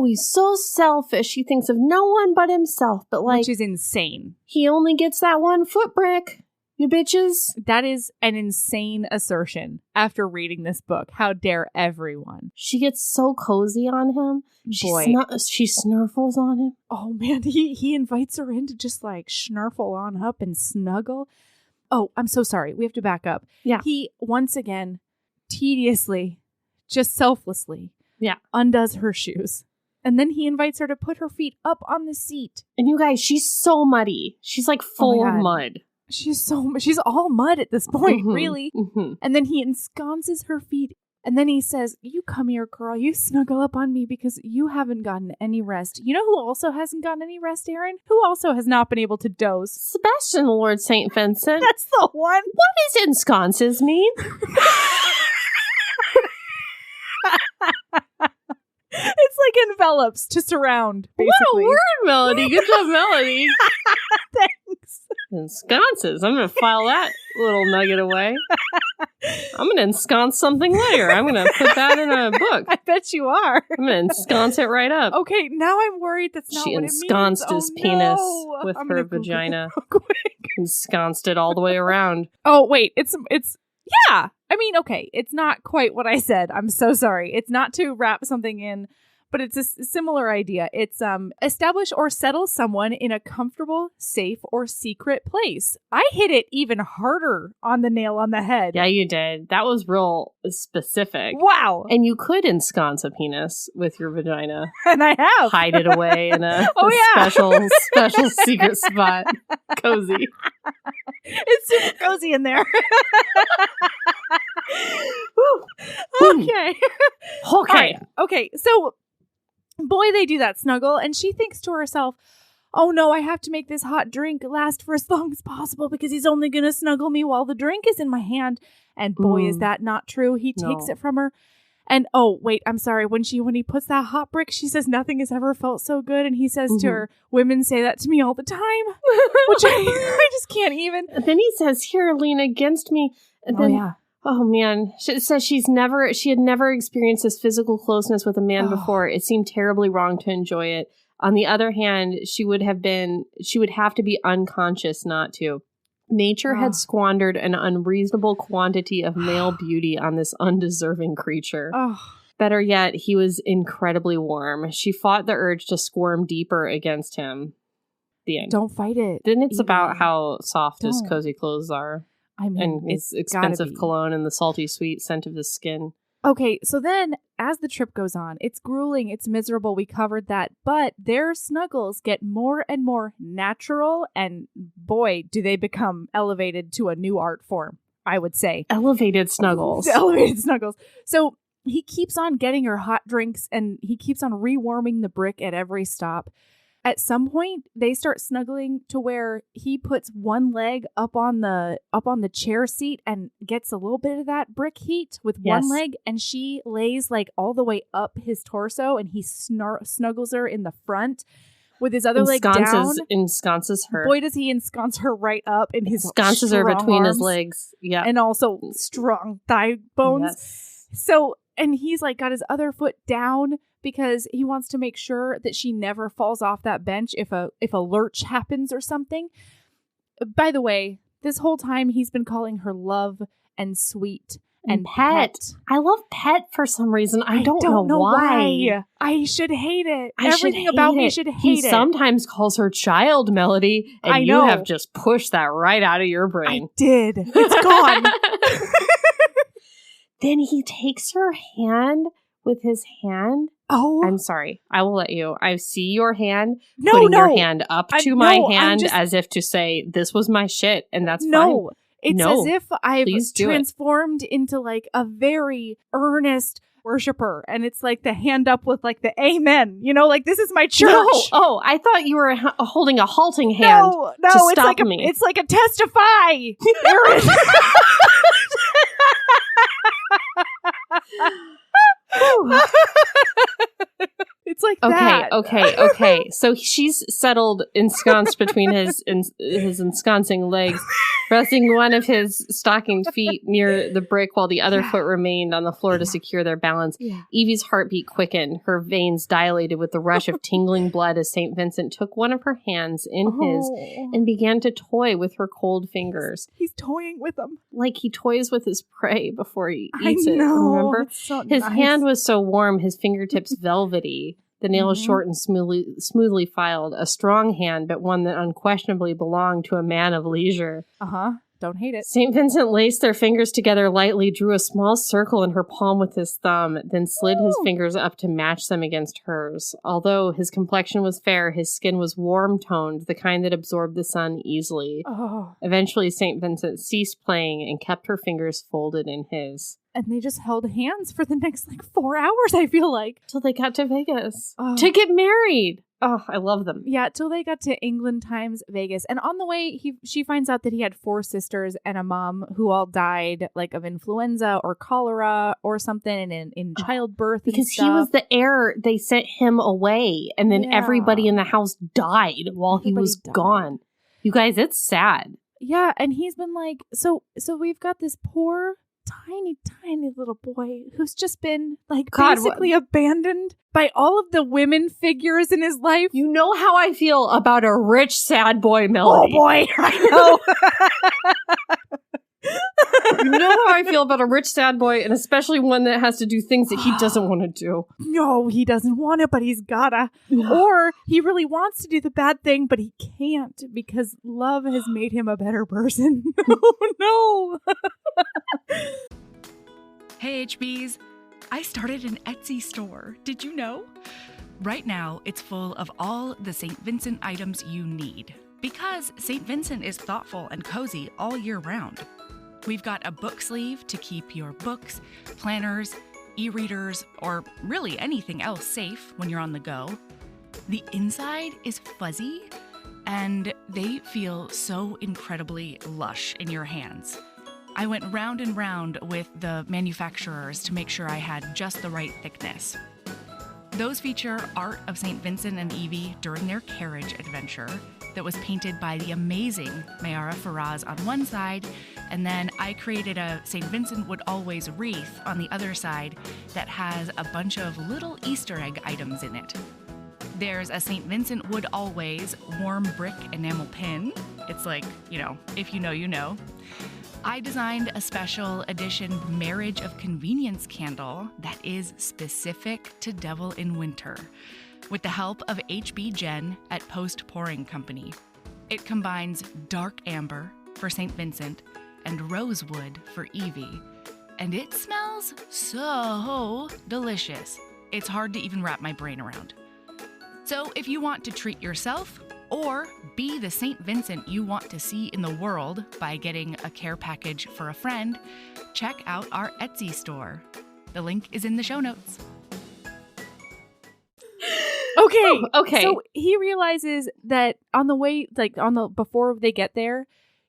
he's so selfish. He thinks of no one but himself. But which is insane. He only gets that one foot brick, you bitches. That is an insane assertion after reading this book. How dare everyone? She gets so cozy on him. She snurfles on him. Oh, man. He invites her in to just like snurfle on up and snuggle. Oh, I'm so sorry. We have to back up. Yeah. He, once again, tediously, just selflessly, undoes her shoes. And then he invites her to put her feet up on the seat. And you guys, she's so muddy. She's like full of mud. She's all mud at this point, really. Mm-hmm. And then he ensconces her feet And then he says, you come here, girl. You snuggle up on me because you haven't gotten any rest. You know who also hasn't gotten any rest, Erin? Who also has not been able to doze? Sebastian The Lord St. Vincent. That's the one. What does ensconces mean? It's like envelops to surround, basically. What a word, Melody. Good job, Melody. Thanks. Ensconces. I'm going to file that little nugget away. I'm going to ensconce something later. I'm going to put that in a book. I bet you are. I'm going to ensconce it right up. Okay, now I'm worried that's not She what it means. ensconced his penis with I'm her gonna Google vagina. it real quick. Ensconced it all the way around. Oh, wait. It's yeah. I mean, okay. It's not quite what I said. I'm so sorry. It's not to wrap something in, but it's a similar idea. It's establish or settle someone in a comfortable, safe, or secret place. I hit it even harder on the nail on the head. Yeah, you did. That was real specific. Wow. And you could ensconce a penis with your vagina. And I have. Hide it away in a, special secret spot. Cozy. It's super cozy in there. Okay. Okay. Okay. So, boy, they do that snuggle, and she thinks to herself, oh no, I have to make this hot drink last for as long as possible because he's only going to snuggle me while the drink is in my hand. And boy, is that not true. He takes it from her. And oh, wait, I'm sorry. When he puts that hot brick, she says nothing has ever felt so good. And he says to her, women say that to me all the time, which I just can't even. And then he says, here, lean against me. And then, oh man, it says she had never experienced this physical closeness with a man before. It seemed terribly wrong to enjoy it. On the other hand, she would have to be unconscious not to. Nature had squandered an unreasonable quantity of male beauty on this undeserving creature. Better yet, he was incredibly warm. She fought the urge to squirm deeper against him. The end. Don't fight it. Then it's about how soft his cozy clothes are. I mean, and his expensive cologne and the salty, sweet scent of his skin. Okay, so then as the trip goes on, it's grueling, it's miserable, we covered that, but their snuggles get more and more natural, and boy, do they become elevated to a new art form, I would say. Elevated snuggles. Elevated snuggles. So he keeps on getting her hot drinks, and he keeps on rewarming the brick at every stop. At some point, they start snuggling to where he puts one leg up on the chair seat and gets a little bit of that brick heat with one leg, and she lays like all the way up his torso, and he snuggles her in the front with his other leg down. Ensconces her. Boy, does he ensconce her right up in his ensconces her between his legs. Yeah, and also strong thigh bones. Yes. So, and he's like got his other foot down, because he wants to make sure that she never falls off that bench if a lurch happens or something. By the way, this whole time he's been calling her love and sweet and pet. I love pet for some reason. I don't know why. I should hate it. Everything about me should hate it. He sometimes calls her child, Melody, and I know. You have just pushed that right out of your brain. I did. It's gone. Then he takes her hand with his hand. Oh, I'm sorry. I will let you. I see your hand putting your hand up to my hand as if to say, this was my shit, and that's fine. It's as if I've transformed into like a very earnest worshiper, and it's like the hand up with like the amen. You know, like this is my church. No. Oh, I thought you were holding a halting hand. No, to it's stop like me. It's like a testify. Erin. It's like that. Okay. So she's settled, ensconced between his ensconcing legs, resting one of his stockinged feet near the brick while the other foot remained on the floor to secure their balance. Yeah. Evie's heartbeat quickened, her veins dilated with the rush of tingling blood as St. Vincent took one of her hands in his and began to toy with her cold fingers. He's toying with them. Like he toys with his prey before he eats it, know. remember? So his nice. hand was so warm, his fingertips velvety. The nails short and smoothly filed. A strong hand, but one that unquestionably belonged to a man of leisure. Don't hate it. St. Vincent laced their fingers together lightly, drew a small circle in her palm with his thumb, then slid his fingers up to match them against hers. Although his complexion was fair, his skin was warm-toned, the kind that absorbed the sun easily. Oh. Eventually, St. Vincent ceased playing and kept her fingers folded in his. And they just held hands for the next 4 hours, I feel like. Till they got to Vegas. To get married. Oh, I love them. Yeah, till they got to England times Vegas. And on the way, she finds out that he had 4 sisters and a mom who all died of influenza or cholera or something in childbirth. Because he was the heir. They sent him away. And then everybody in the house died while he was gone. You guys, it's sad. Yeah, and he's been so we've got this poor, tiny little boy who's just been basically abandoned by all of the women figures in his life. You know how I feel about a rich, sad boy, Melody. Oh boy, I know. You know how I feel about a rich, sad boy, and especially one that has to do things that he doesn't want to do. No, he doesn't want it, but he's gotta. Or he really wants to do the bad thing, but he can't because love has made him a better person. Oh, no. Hey, HBs. I started an Etsy store. Did you know? Right now, it's full of all the St. Vincent items you need because St. Vincent is thoughtful and cozy all year round. We've got a book sleeve to keep your books, planners, e-readers, or really anything else safe when you're on the go. The inside is fuzzy, and they feel so incredibly lush in your hands. I went round and round with the manufacturers to make sure I had just the right thickness. Those feature art of St. Vincent and Evie during their carriage adventure that was painted by the amazing Mayara Faraz on one side, and then I created a St. Vincent Would Always wreath on the other side that has a bunch of little Easter egg items in it. There's a St. Vincent Would Always warm brick enamel pin. It's if you know, you know. I designed a special edition Marriage of Convenience candle that is specific to Devil in Winter, with the help of HB Jen at Post Pouring Company. It combines dark amber for St. Vincent and rosewood for Evie, and it smells so delicious. It's hard to even wrap my brain around. So if you want to treat yourself or be the St. Vincent you want to see in the world by getting a care package for a friend, check out our Etsy store. The link is in the show notes. Okay. So he realizes that on the way, before they get there,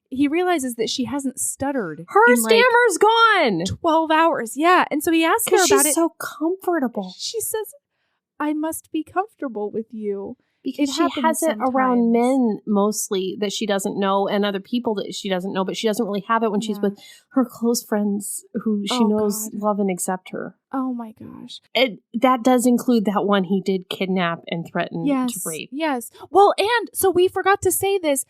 he realizes that she hasn't stuttered. Her stammer's gone. 12 hours. Yeah. And so he asks her about it. She's so comfortable. She says, I must be comfortable with you. Because she has it around men mostly that she doesn't know and other people that she doesn't know, but she doesn't really have it when she's with her close friends who she knows love and accept her. Oh my gosh. That does include that one he did kidnap and threaten to rape. Yes. Well, and so we forgot to say this.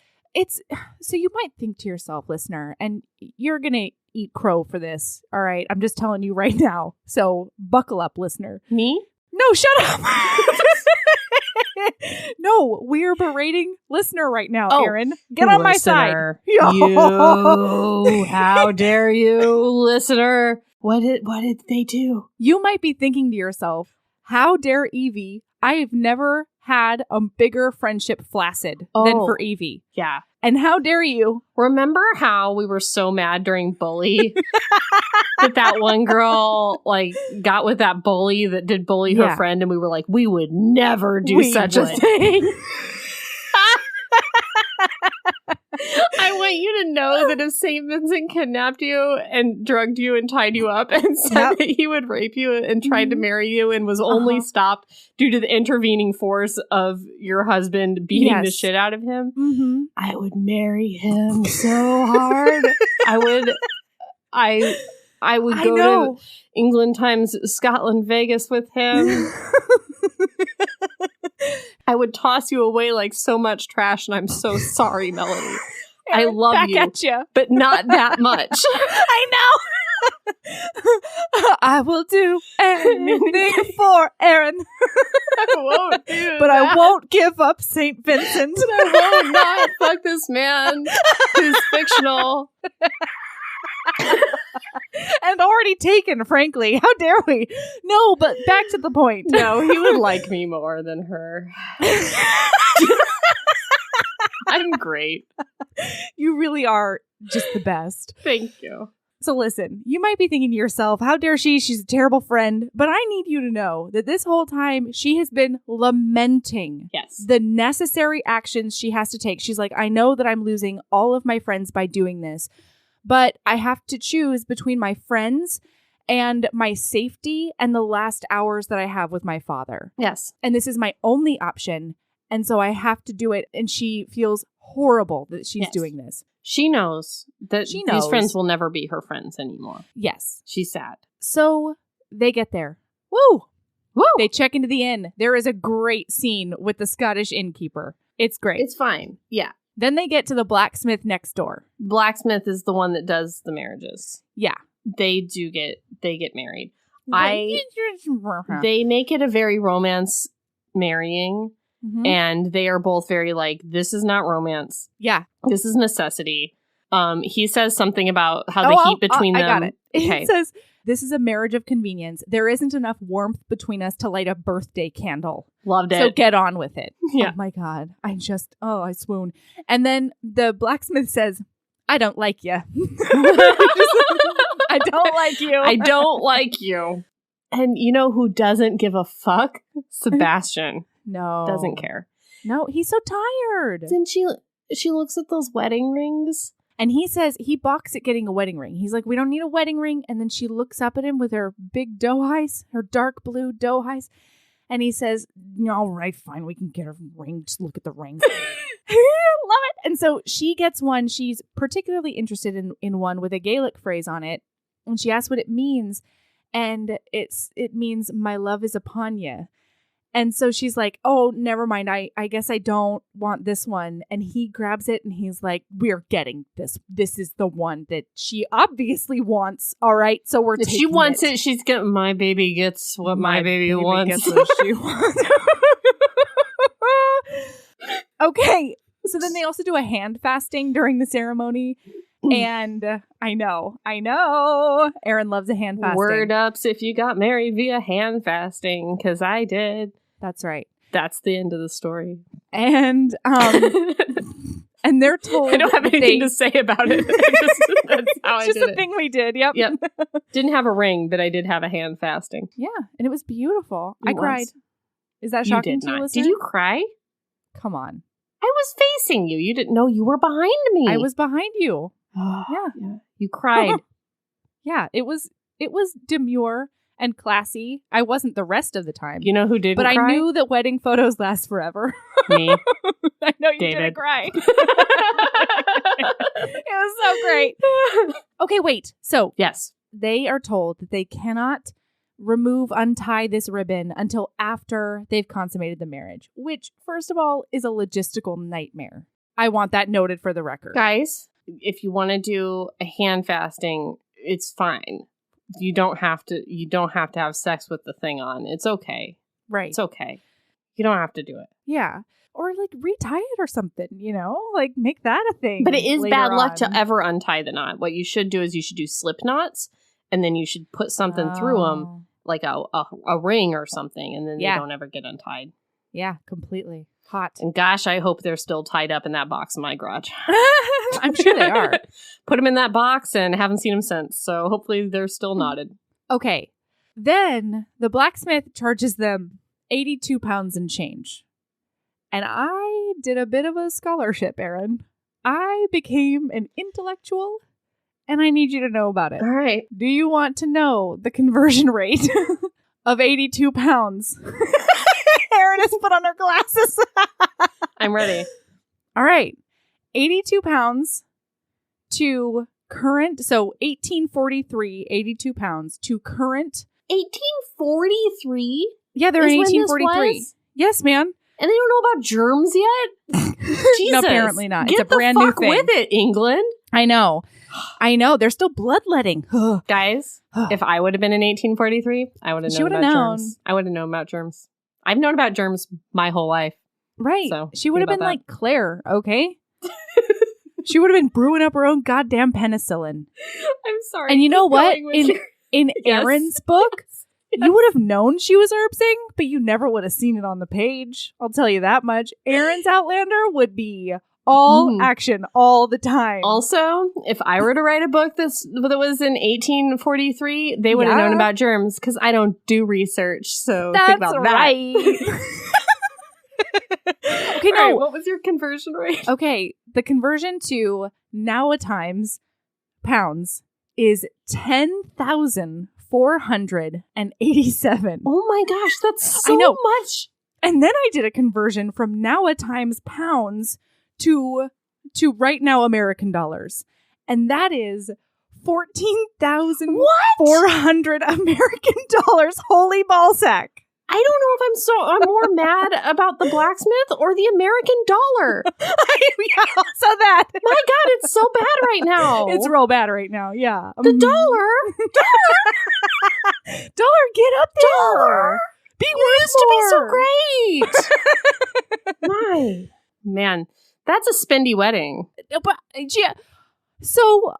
So you might think to yourself, listener, and you're going to eat crow for this. All right. I'm just telling you right now. So buckle up, listener. Me? No, shut up. No, we're berating listener right now, Erin. Get on my side. You, how dare you, listener? What did they do? You might be thinking to yourself, how dare Evie? I have never had a bigger friendship flaccid than for Evie. Yeah. And how dare you? Remember how we were so mad during Bully that one girl got with that bully that did bully her friend, and we were like, we would never do such a thing. I want you to know that if St. Vincent kidnapped you and drugged you and tied you up and said that he would rape you and tried to marry you and was only stopped due to the intervening force of your husband beating the shit out of him, I would marry him so hard. I would go to England times Scotland Vegas with him. I would toss you away like so much trash, and I'm so sorry, Melody. I love Back at you. but not that much. I know. I will do anything for Erin. I won't do But that. I won't give up St. Vincent. But I will not fuck this man who's fictional. And already taken, frankly. How dare we? No, but back to the point. No, he would like me more than her. I'm great. You really are just the best. Thank you. So listen, you might be thinking to yourself, how dare she? She's a terrible friend. But I need you to know that this whole time she has been lamenting the necessary actions she has to take. She's like, I know that I'm losing all of my friends by doing this, but I have to choose between my friends and my safety and the last hours that I have with my father. Yes. And this is my only option. And so I have to do it. And she feels horrible that she's doing this. She knows that these friends will never be her friends anymore. Yes. She's sad. So they get there. Woo! Woo! They check into the inn. There is a great scene with the Scottish innkeeper. It's great. It's fine. Yeah. Then they get to the blacksmith next door. Blacksmith is the one that does the marriages. Yeah. They get married. They make it a very romance marrying. Mm-hmm. And they are both very like, this is not romance. Yeah. This is necessity. He says something about how the heat between them. I got it. Okay. It says, this is a marriage of convenience. There isn't enough warmth between us to light a birthday candle. Loved it. So get on with it. Yeah. Oh my God. I swoon. And then the blacksmith says, I don't like you. I don't like you. I don't like you. And you know who doesn't give a fuck? Sebastian. No. Doesn't care. No, he's so tired. Then she looks at those wedding rings. And he says he balks at getting a wedding ring. He's like, we don't need a wedding ring. And then she looks up at him with her big doe eyes, her dark blue doe eyes. And he says, all right, fine, we can get a ring. Just look at the ring. Love it. And so she gets one. She's particularly interested in one with a Gaelic phrase on it. And she asks what it means. And it means my love is upon you. And so she's like, oh, never mind. I guess I don't want this one. And he grabs it and he's like, we're getting this. This is the one that she obviously wants. All right. So we're taking it. If she wants it, she's getting my baby gets what my baby wants. Gets what she wants. Okay. So then they also do a hand fasting during the ceremony. And I know. Erin loves a hand fasting. Word ups if you got married via hand fasting, because I did. That's right. That's the end of the story. And and they're told I don't have anything to say about it. That's how I did it. Just the thing we did. Yep. Didn't have a ring, but I did have a hand fasting. Yeah, and it was beautiful. I cried. Is that shocking to you, listener? Did you cry? Come on. I was facing you. You didn't know you were behind me. I was behind you. Yeah. You cried. Yeah, it was demure and classy. I wasn't the rest of the time. You know who didn't cry? But cry? I knew that wedding photos last forever. Me. I know you didn't cry. It was so great. Okay, wait. So, yes. They are told that they cannot untie this ribbon until after they've consummated the marriage, which, first of all, is a logistical nightmare. I want that noted for the record. Guys, if you want to do a hand fasting, it's fine. You don't have to have sex with the thing on. It's okay. Right. It's okay. You don't have to do it. Yeah. Or like retie it or something, like make that a thing. But it is bad luck to ever untie the knot. What you should do is you should do slip knots, and then you should put something through them, like a ring or something, and then they don't ever get untied. Yeah, completely. Hot. And gosh, I hope they're still tied up in that box in my garage. I'm sure they are. Put them in that box and haven't seen them since. So hopefully they're still knotted. Okay. Then the blacksmith charges them 82 pounds and change. And I did a bit of a scholarship, Erin. I became an intellectual, and I need you to know about it. All right. Do you want to know the conversion rate of 82 pounds? Erin has put on her glasses. I'm ready. All right. 82 pounds to current. So 1843, 82 pounds to current. 1843? Yeah, they're in 1843. Yes, man. And they don't know about germs yet? Jesus. No, apparently not. Get it's a brand new thing. with it, England. I know. There's still bloodletting. Guys, if I would have been in 1843, I would have known about germs. I would have known about germs. I've known about germs my whole life. Right. So, she would have been like Claire, okay? She would have been brewing up her own goddamn penicillin. I'm sorry. And you know what? In Erin's book, you would have known she was herbsing, but you never would have seen it on the page. I'll tell you that much. Erin's Outlander would be all action all the time. Also, if I were to write a book that was in 1843, they would have known about germs because I don't do research. So think about right. that. Okay, no. Right, what was your conversion rate? Okay, the conversion to nowatimes pounds is 10,487. Oh my gosh, that's so much. And then I did a conversion from nowatimes pounds to right now American dollars. And that is 14,400 American dollars. Holy ballsack. I don't know if I'm more mad about the blacksmith or the American dollar. Yeah, so that. My God, it's so bad right now. It's real bad right now, yeah. The dollar? Dollar, get up there. Dollar. Be used to be so great. My. Man, that's a spendy wedding. But, yeah. So,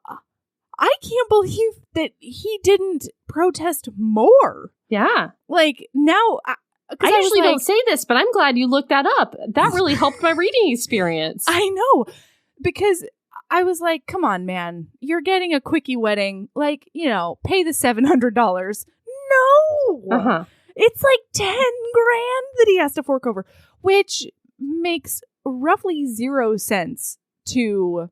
I can't believe that he didn't protest more. Yeah. Like, now... I usually don't say this, but I'm glad you looked that up. That really helped my reading experience. I know. Because I was like, come on, man. You're getting a quickie wedding. Like, pay the $700. No! Uh-huh. It's like $10,000 that he has to fork over, which makes roughly 0 sense to,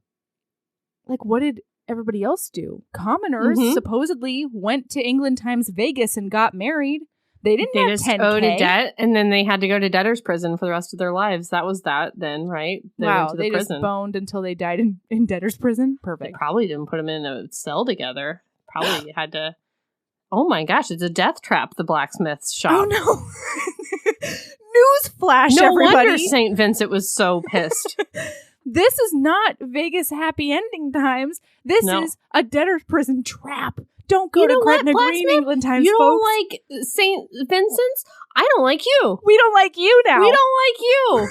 like, what did everybody else do? Commoners supposedly went to England times Vegas and got married. They didn't have just 10K. owed a debt, and then they had to go to debtor's prison for the rest of their lives. That was that then, right? They went to the prison. Just boned until they died in debtor's prison? Perfect. They probably didn't put them in a cell together. Probably had to... Oh my gosh, it's a death trap, the blacksmith's shop. Oh no. Newsflash, everybody. No wonder St. Vincent was so pissed. This is not Vegas happy ending times. This is a debtor's prison trap. Don't go to Gretna Green, England times, you folks. You don't like St. Vincent's? I don't like you. We don't like you now. We don't like you.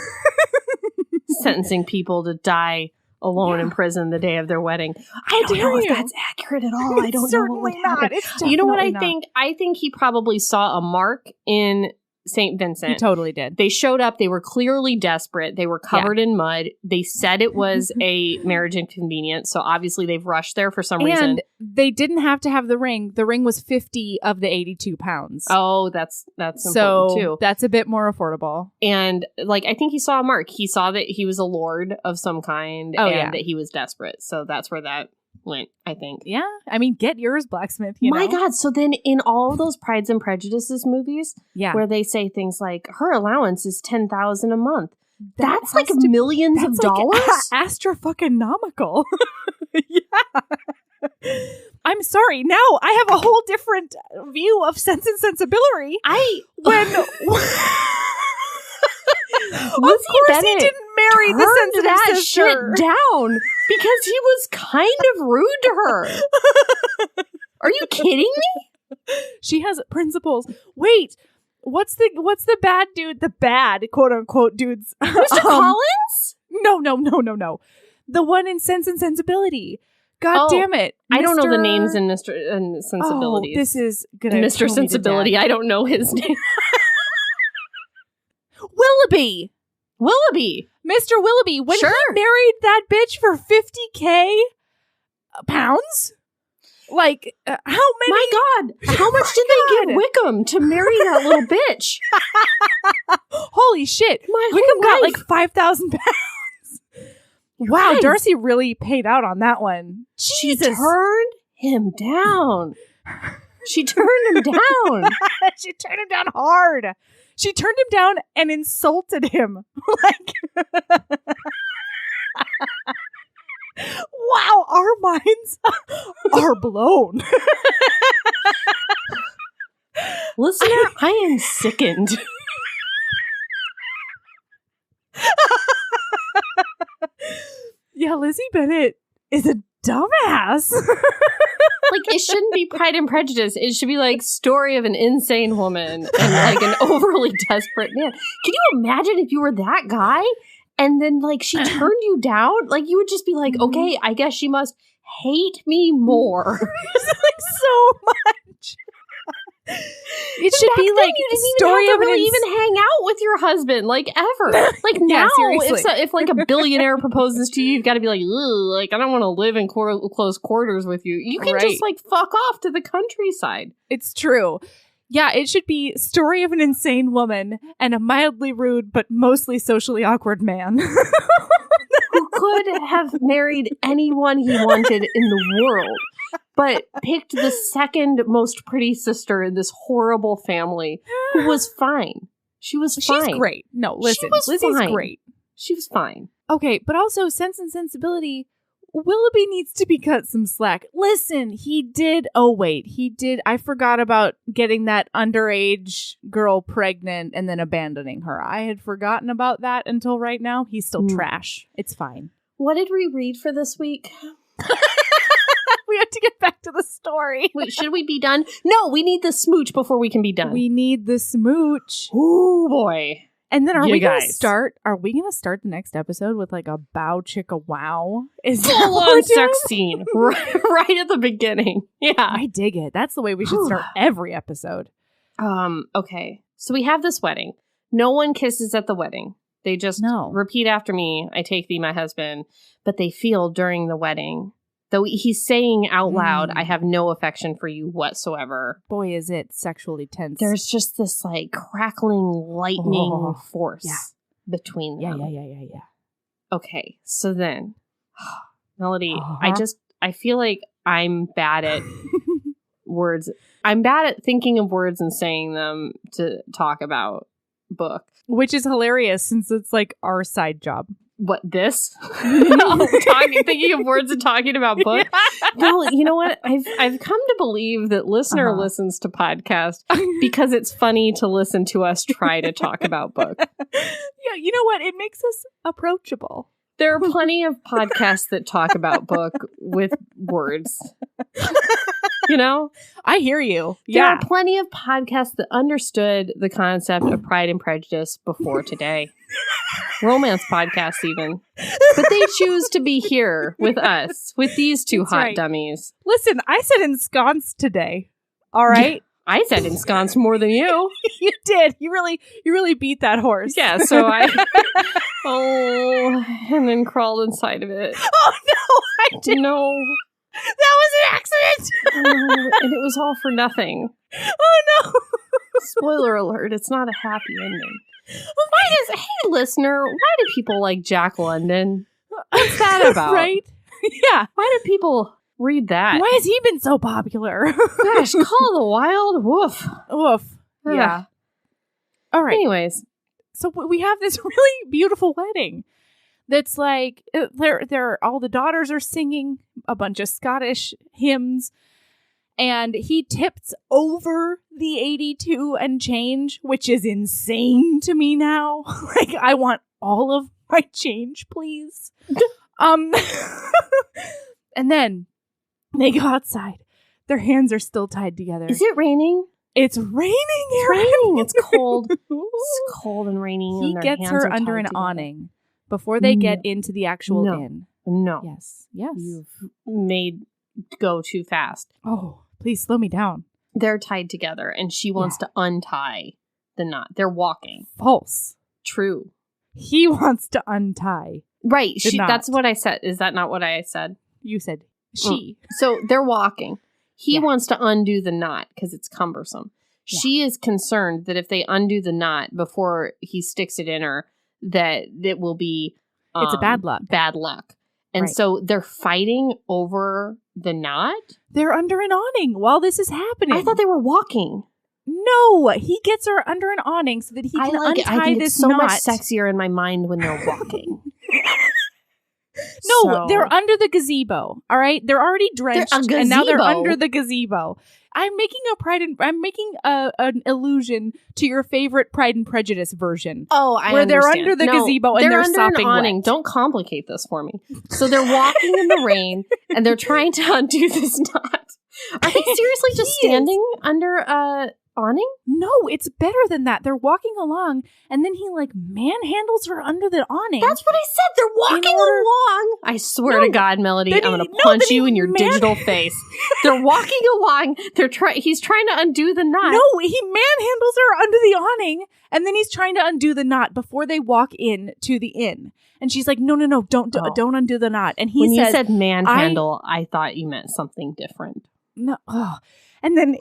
Sentencing people to die alone in prison the day of their wedding. I don't know if that's accurate at all. I don't know. Certainly not. You know what I think? I think he probably saw a mark in St. Vincent. He totally did. They showed up. They were clearly desperate. They were covered in mud. They said it was a marriage inconvenience. So obviously they've rushed there for some reason. And they didn't have to have the ring. The ring was 50 of the 82 pounds. Oh, that's important too. That's a bit more affordable. And like, I think he saw a mark. He saw that he was a lord of some kind and that he was desperate. So that's where that went, I think. Yeah. I mean, get yours, blacksmith. My God. So then in all those Prides and Prejudices movies, where they say things like, her allowance is $10,000 a month. That's like millions of dollars? Astro-fucking-nomical. Yeah. I'm sorry. Now I have a whole different view of Sense and Sensibility. Of course he didn't marry the sensitive sister. Shit down because he was kind of rude to her. Are you kidding me? She has principles. Wait, what's the bad dude? The bad quote unquote dudes. Mr. Collins? No. The one in Sense and Sensibility. God damn it. I don't know the names in Mr. and Sensibilities. This is gonna Mr. Sensibility. I don't know his name. Willoughby. Mr. Willoughby. When he married that bitch for 50K pounds? Like, how many? My God. How much did they give Wickham to marry that little bitch? Holy shit. Wickham got like 5,000 pounds. Wow, Darcy really paid out on that one. Jesus. She turned him down. She turned him down. She turned him down hard. She turned him down and insulted him. Like, wow, our minds are blown. Listener, I am sickened. Yeah, Lizzie Bennet is a dumbass. Like, it shouldn't be Pride and Prejudice. It should be like story of an insane woman and like an overly desperate man. Can you imagine if you were that guy and then like she turned you down? Like, you would just be like, okay, I guess she must hate me more. Like so much. It should be like you didn't story even have of to really an even hang out with your husband, like, ever. Like, Yeah, now, seriously. if like a billionaire proposes to you, you've got to be like, ugh, like, I don't want to live in close quarters with you. You can just like fuck off to the countryside. It's true. Yeah, it should be story of an insane woman and a mildly rude but mostly socially awkward man. Who could have married anyone he wanted in the world, but picked the second most pretty sister in this horrible family who was fine. She was fine. She's great. No, listen, Lizzie's fine. great. She was fine. Okay, but also Sense and Sensibility, Willoughby needs to be cut some slack. Listen, he did. Oh, wait, he did. I forgot about getting that underage girl pregnant and then abandoning her. I had forgotten about that until right now. He's still trash. It's fine. What did we read for this week? We have to get back to the story. Wait, should we be done? No, we need the smooch before we can be done. We need the smooch. Ooh, boy. And then are You we going guys. to start the next episode with like a bow chicka wow? Is that Full what we're on sex doing? scene right at the beginning. Yeah. I dig it. That's the way we should start every episode. Okay. So we have this wedding. No one kisses at the wedding. They just repeat after me, I take thee, my husband. But they feel during the wedding, though he's saying out loud, I have no affection for you whatsoever. Boy, is it sexually tense. There's just this like crackling lightning force between them. Yeah. Okay, so then, Melody, I feel like I'm bad at words. I'm bad at thinking of words and saying them to talk about book. Which is hilarious since it's like our side job. What, this? Thinking of words and talking about book? Well, you know what? I've come to believe that listener listens to podcasts because it's funny to listen to us try to talk about book. Yeah, you know what? It makes us approachable. There are plenty of podcasts that talk about book with words. You know? I hear you. There are plenty of podcasts that understood the concept of Pride and Prejudice before today. Romance podcasts even. But they choose to be here with us, with these two hot dummies. Listen, I said ensconced today. All right? I said ensconced more than you. You did. You really beat that horse. Yeah, so I... and then crawled inside of it. Oh, no, I didn't. No. That was an accident. And it was all for nothing. Oh, no. Spoiler alert, it's not a happy ending. Hey, listener, why do people like Jack London? What's that about? Right? Yeah. Why do people read that? Why has he been so popular? Gosh, Call of the Wild, woof. Woof. Yeah. All right. Anyways. So we have this really beautiful wedding that's like, all the daughters are singing a bunch of Scottish hymns, and he tips over the 82 and change, which is insane to me now. Like, I want all of my change, please. And then they go outside. Their hands are still tied together. Is it raining? It's raining, Erin. It's raining. It's cold. It's cold and raining. He gets her under an awning before they get into the actual inn. No. Yes. You've made go too fast. Oh, please slow me down. They're tied together, and she wants to untie the knot. They're walking. False. True. He wants to untie. Right. That's what I said. Is that not what I said? You said she. So they're walking. He wants to undo the knot because it's cumbersome. Yeah. She is concerned that if they undo the knot before he sticks it in her, that it will be... it's a bad luck. Bad luck. And so they're fighting over the knot? They're under an awning while this is happening. I thought they were walking. No, he gets her under an awning so that he can untie I think this it's so knot. much sexier in my mind when they're walking. No, they're under the gazebo. All right, they're already drenched, and now they're under the gazebo. I'm making an allusion to your favorite Pride and Prejudice version. Oh, I where understand. They're under the gazebo and they're under sopping an awning. wet. Don't complicate this for me. So they're walking in the rain and they're trying to undo this knot. Are they seriously just standing under a awning? No, it's better than that. They're walking along, and then he like manhandles her under the awning. That's what I said. They're walking along. I swear to God, Melody, I'm going to punch you in your digital face. They're walking along. He's trying to undo the knot. No, he manhandles her under the awning, and then he's trying to undo the knot before they walk in to the inn. And she's like, no, don't undo the knot. And when you said manhandle, I thought you meant something different. No. Oh. And then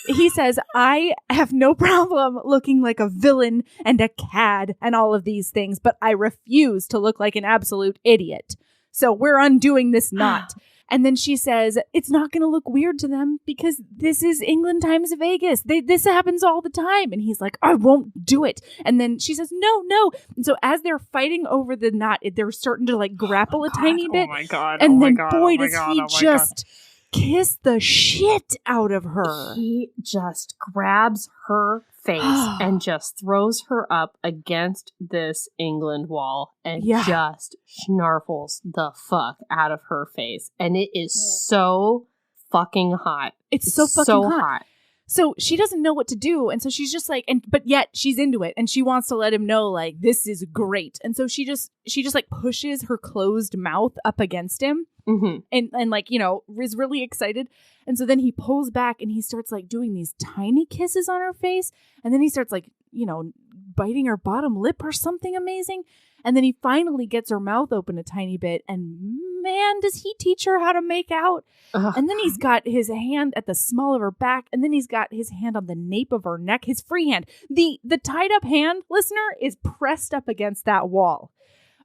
he says, I have no problem looking like a villain and a cad and all of these things, but I refuse to look like an absolute idiot. So we're undoing this knot. And then she says, it's not going to look weird to them because this is England times Vegas. This happens all the time. And he's like, I won't do it. And then she says, no. And so as they're fighting over the knot, they're starting to like grapple a tiny bit. Oh my God. And then boy, does he just kiss the shit out of her. He just grabs her face and just throws her up against this England wall and just snarfles the fuck out of her face. And it is so fucking hot. It's so fucking hot. So she doesn't know what to do. And so she's just like, but yet she's into it. And she wants to let him know, like, this is great. And so she just like pushes her closed mouth up against him. Mm-hmm. And like, you know, is really excited. And so then he pulls back and he starts like doing these tiny kisses on her face. And then he starts like, you know, biting her bottom lip or something amazing. And then he finally gets her mouth open a tiny bit. And man, does he teach her how to make out. And then he's got his hand at the small of her back. And then he's got his hand on the nape of her neck, his free hand. The tied up hand, listener, is pressed up against that wall.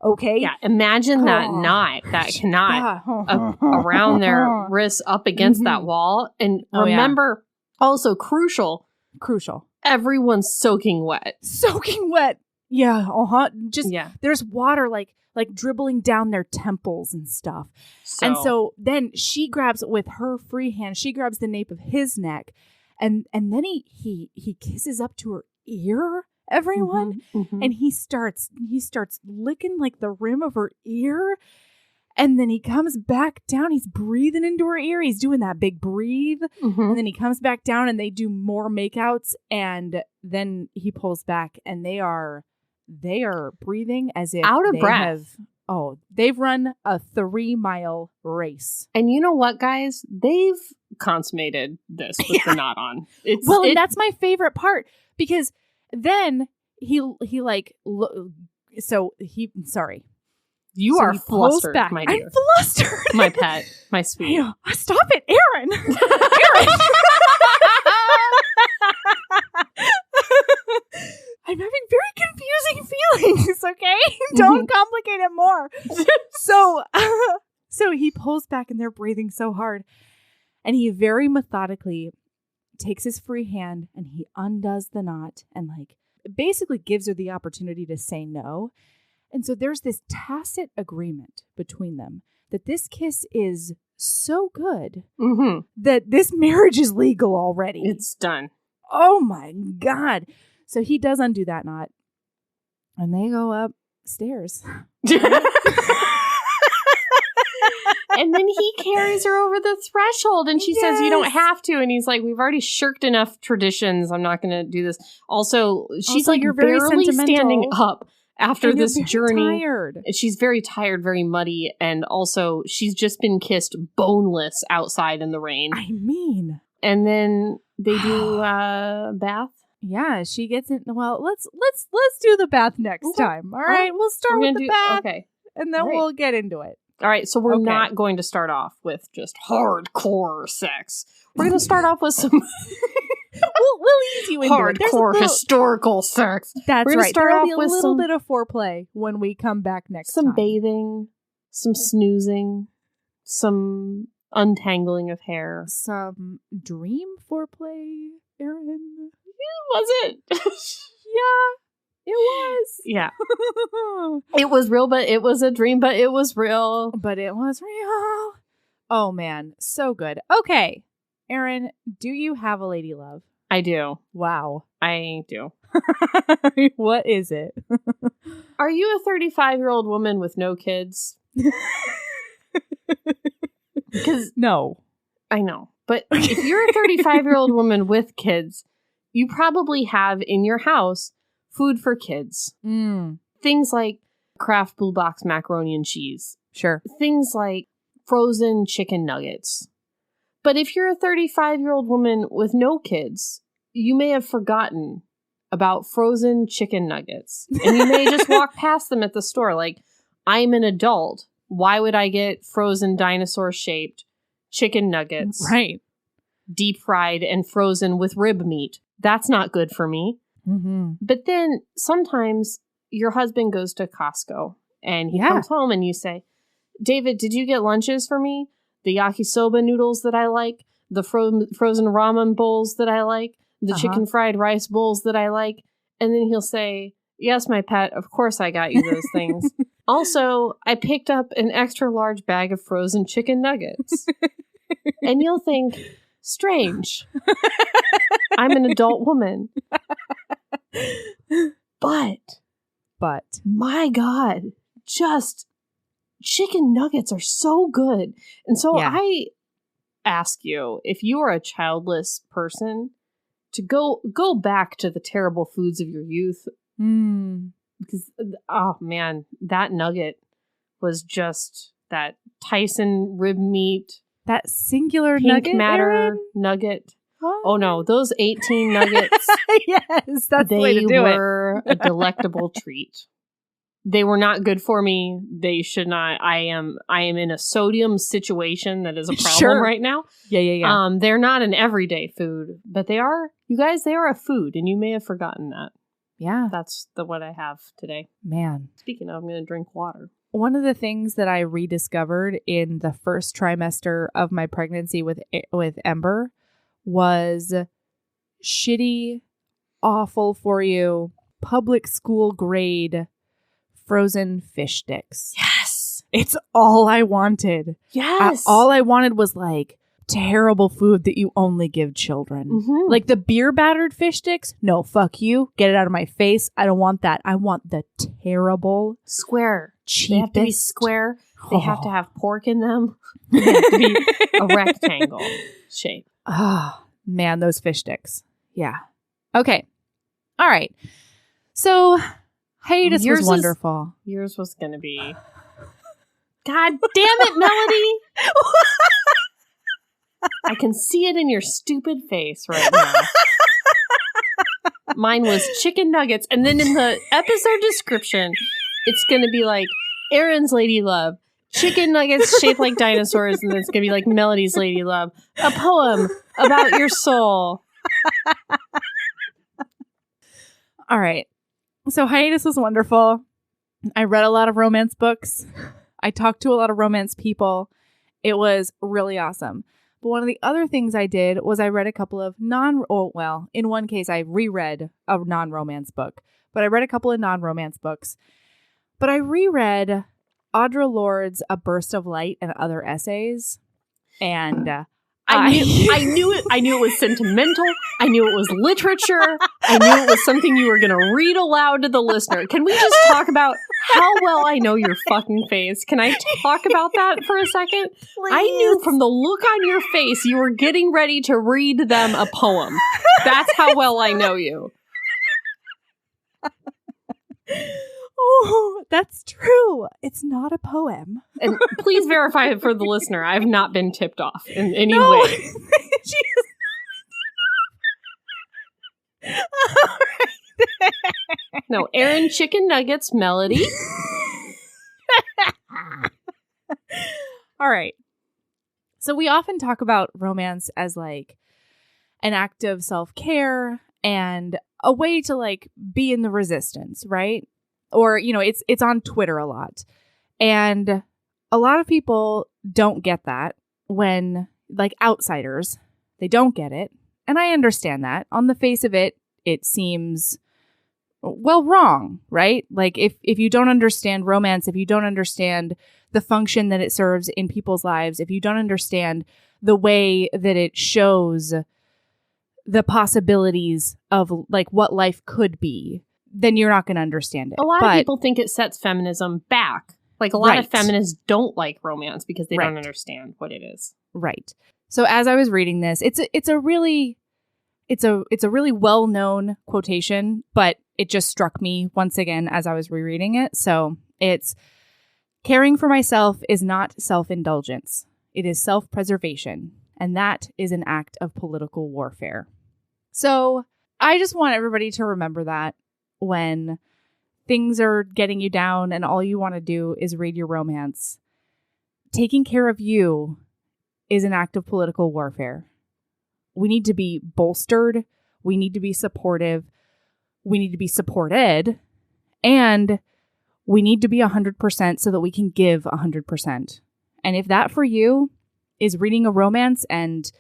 Okay. Yeah. Imagine that knot around their wrists up against that wall. And remember, also crucial. Everyone's soaking wet. Yeah. Just there's water like dribbling down their temples and stuff. And so then she grabs with her free hand. She grabs the nape of his neck, and then he kisses up to her ear. Everyone, and he starts licking like the rim of her ear, and then he comes back down. He's breathing into her ear. He's doing that big breathe, and then he comes back down, and they do more makeouts, and then he pulls back, and they are breathing as if out of breath. They've run a 3-mile race. And you know what, guys? They've consummated this with the knot on. And that's my favorite part because. Then he sorry. You are flustered, back. my dear. I'm flustered. My pet. My sweet. Stop it, Erin. Erin. I'm having very confusing feelings, okay? Don't complicate it more. So he pulls back and they're breathing so hard. And he very methodically takes his free hand and he undoes the knot and like basically gives her the opportunity to say no. And so there's this tacit agreement between them that this kiss is so good that this marriage is legal already. It's done. Oh my God. So he does undo that knot and they go upstairs. And then he carries her over the threshold and she says, you don't have to. And he's like, we've already shirked enough traditions. I'm not going to do this. Also, she's like, you're barely standing up after this journey. Tired. She's very tired, very muddy. And also she's just been kissed boneless outside in the rain. I mean. And then they do a bath. Yeah, she gets in. Well, let's do the bath next time. All right. We'll start with the bath. Okay. And then we'll get into it. All right, so we're not going to start off with just hardcore sex. We're going to start off with some we'll ease you into hardcore historical sex. That's right. There'll be a little bit of foreplay when we come back next time. Some bathing, some snoozing, some untangling of hair. Some dream foreplay, Erin. Was it? Yeah. It was. Yeah. It was real, but it was a dream, but it was real. But it was real. Oh, man. So good. Okay. Erin, do you have a lady love? I do. Wow. I do. What is it? Are you a 35-year-old woman with no kids? Because no. I know. But if you're a 35-year-old woman with kids, you probably have in your house food for kids. Things like Kraft Blue Box macaroni and cheese. Sure. Things like frozen chicken nuggets. But if you're a 35-year-old woman with no kids, you may have forgotten about frozen chicken nuggets. And you may just walk past them at the store like, I'm an adult. Why would I get frozen dinosaur-shaped chicken nuggets? Right. Deep fried and frozen with rib meat. That's not good for me. Mm-hmm. But then sometimes your husband goes to Costco and he comes home and you say, David, did you get lunches for me? The yakisoba noodles that I like, the frozen ramen bowls that I like, the chicken fried rice bowls that I like. And then he'll say, yes, my pet, of course I got you those things. Also, I picked up an extra large bag of frozen chicken nuggets. And you'll think, strange. I'm an adult woman. But, my God, just chicken nuggets are so good. And so I ask you, if you are a childless person, to go back to the terrible foods of your youth. Because, oh man, that nugget was just that Tyson rib meat. That singular Pink nugget, matter Erin? nugget. What? Oh no, those 18 nuggets. Yes, that's the way to do it. They were a delectable treat. They were not good for me. They should not. I am in a sodium situation that is a problem right now. Yeah. They're not an everyday food, but they are. You guys, they are a food, and you may have forgotten that. Yeah, that's what I have today. Man. Speaking of, I'm going to drink water. One of the things that I rediscovered in the first trimester of my pregnancy with Ember was shitty, awful for you, public school grade frozen fish sticks. Yes. It's all I wanted. Yes. All I wanted was like terrible food that you only give children. Mm-hmm. Like the beer battered fish sticks. No, fuck you. Get it out of my face. I don't want that. I want the terrible square. Cheapest. They have to be square. They have to have pork in them. They have to be a rectangle shape. Ah, man, those fish sticks. Yeah. Okay. All right. So Hiatus was wonderful. Yours was going to be... God damn it, Melody! I can see it in your stupid face right now. Mine was chicken nuggets. And then in the episode description, it's going to be like, Erin's Lady Love, chicken nuggets shaped like dinosaurs, and then it's going to be like Melody's Lady Love, a poem about your soul. All right. So Hiatus was wonderful. I read a lot of romance books. I talked to a lot of romance people. It was really awesome. But one of the other things I did was I read a couple of in one case I reread a non-romance book, but I read a couple of non-romance books. But I reread Audre Lorde's A Burst of Light and Other Essays. And I knew it was sentimental. I knew it was literature. I knew it was something you were going to read aloud to the listener. Can we just talk about how well I know your fucking face? Can I talk about that for a second? Please. I knew from the look on your face you were getting ready to read them a poem. That's how well I know you. Oh, that's true. It's not a poem. And please verify it for the listener. I've not been tipped off in any way. No, Erin Chicken Nuggets Melody. All right. So we often talk about romance as like an act of self-care and a way to like be in the resistance, right? Or, you know, it's on Twitter a lot. And a lot of people don't get that when, like, outsiders, they don't get it. And I understand that. On the face of it, it seems well, wrong, right? Like if you don't understand romance, if you don't understand the function that it serves in people's lives, if you don't understand the way that it shows the possibilities of like what life could be, then you're not going to understand it. A lot of people think it sets feminism back. Like a lot of feminists don't like romance because they don't understand what it is. Right. So as I was reading this, it's a really well-known quotation, but it just struck me once again as I was rereading it. So it's, caring for myself is not self-indulgence. It is self-preservation. And that is an act of political warfare. So I just want everybody to remember that when things are getting you down and all you want to do is read your romance, taking care of you is an act of political warfare. We need to be bolstered. We need to be supportive. We need to be supported. And we need to be 100% so that we can give 100%. And if that for you is reading a romance and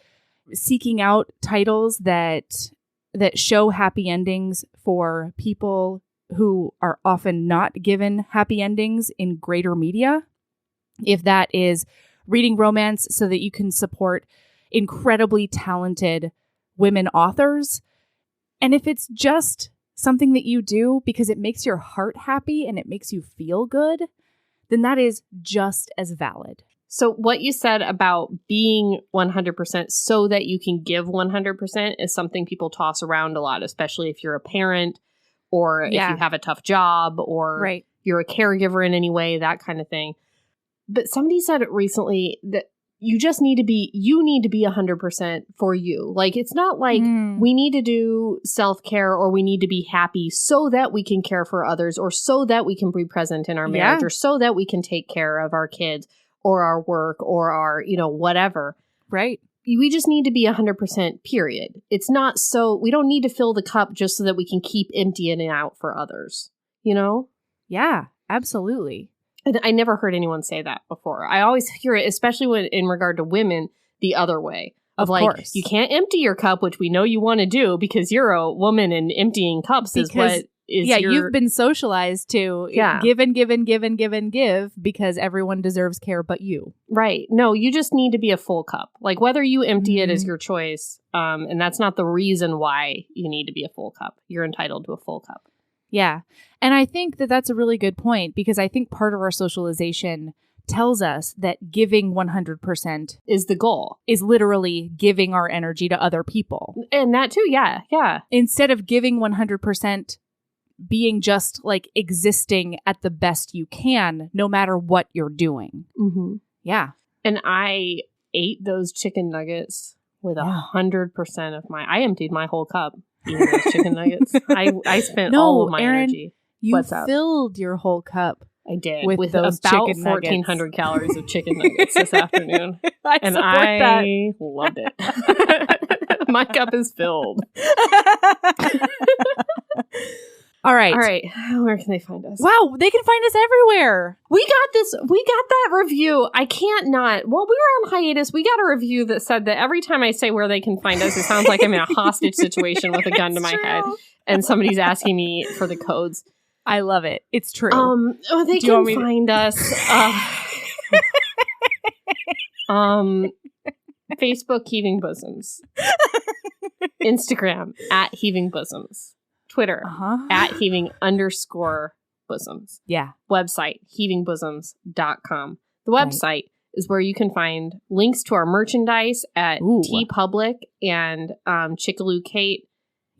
seeking out titles that show happy endings for people who are often not given happy endings in greater media, if that is reading romance so that you can support incredibly talented women authors, and if it's just something that you do because it makes your heart happy and it makes you feel good, then that is just as valid. So what you said about being 100% so that you can give 100% is something people toss around a lot, especially if you're a parent or if you have a tough job or you're a caregiver in any way, that kind of thing. But somebody said it recently that you need to be 100% for you. Like, it's not like we need to do self-care or we need to be happy so that we can care for others or so that we can be present in our marriage or so that we can take care of our kids or our work or our, whatever. Right. We just need to be 100% period. It's not so, we don't need to fill the cup just so that we can keep emptying it out for others, Yeah, absolutely. And I never heard anyone say that before. I always hear it, especially when in regard to women, the other way. Of like, course. You can't empty your cup, which we know you want to do because you're a woman and emptying cups is what is you've been socialized to give and give and give and give and give because everyone deserves care but you. Right. No, you just need to be a full cup. Like, whether you empty it is your choice. And that's not the reason why you need to be a full cup. You're entitled to a full cup. Yeah. And I think that that's a really good point because I think part of our socialization tells us that giving 100% is the goal, is literally giving our energy to other people. And that too. Yeah. Yeah. Instead of giving 100%, being just like existing at the best you can, no matter what you're doing. Mm-hmm. Yeah. And I ate those chicken nuggets with 100% of I emptied my whole cup. Those chicken nuggets. I spent all of my energy. You filled your whole cup. I did with those about 1,400 calories of chicken nuggets this afternoon, I loved it. My cup is filled. All right. Where can they find us? Wow, they can find us everywhere. We got that review. I can't not. While we were on hiatus, we got a review that said that every time I say where they can find us, it sounds like I'm in a hostage situation with a gun to my head and somebody's asking me for the codes. I love it. It's true. They can find us. Facebook, Heaving Bosoms. Instagram, @HeavingBosoms. Twitter, @heaving_bosoms. Yeah. Website, heavingbosoms.com. The website is where you can find links to our merchandise at TeePublic and Chickaloo Kate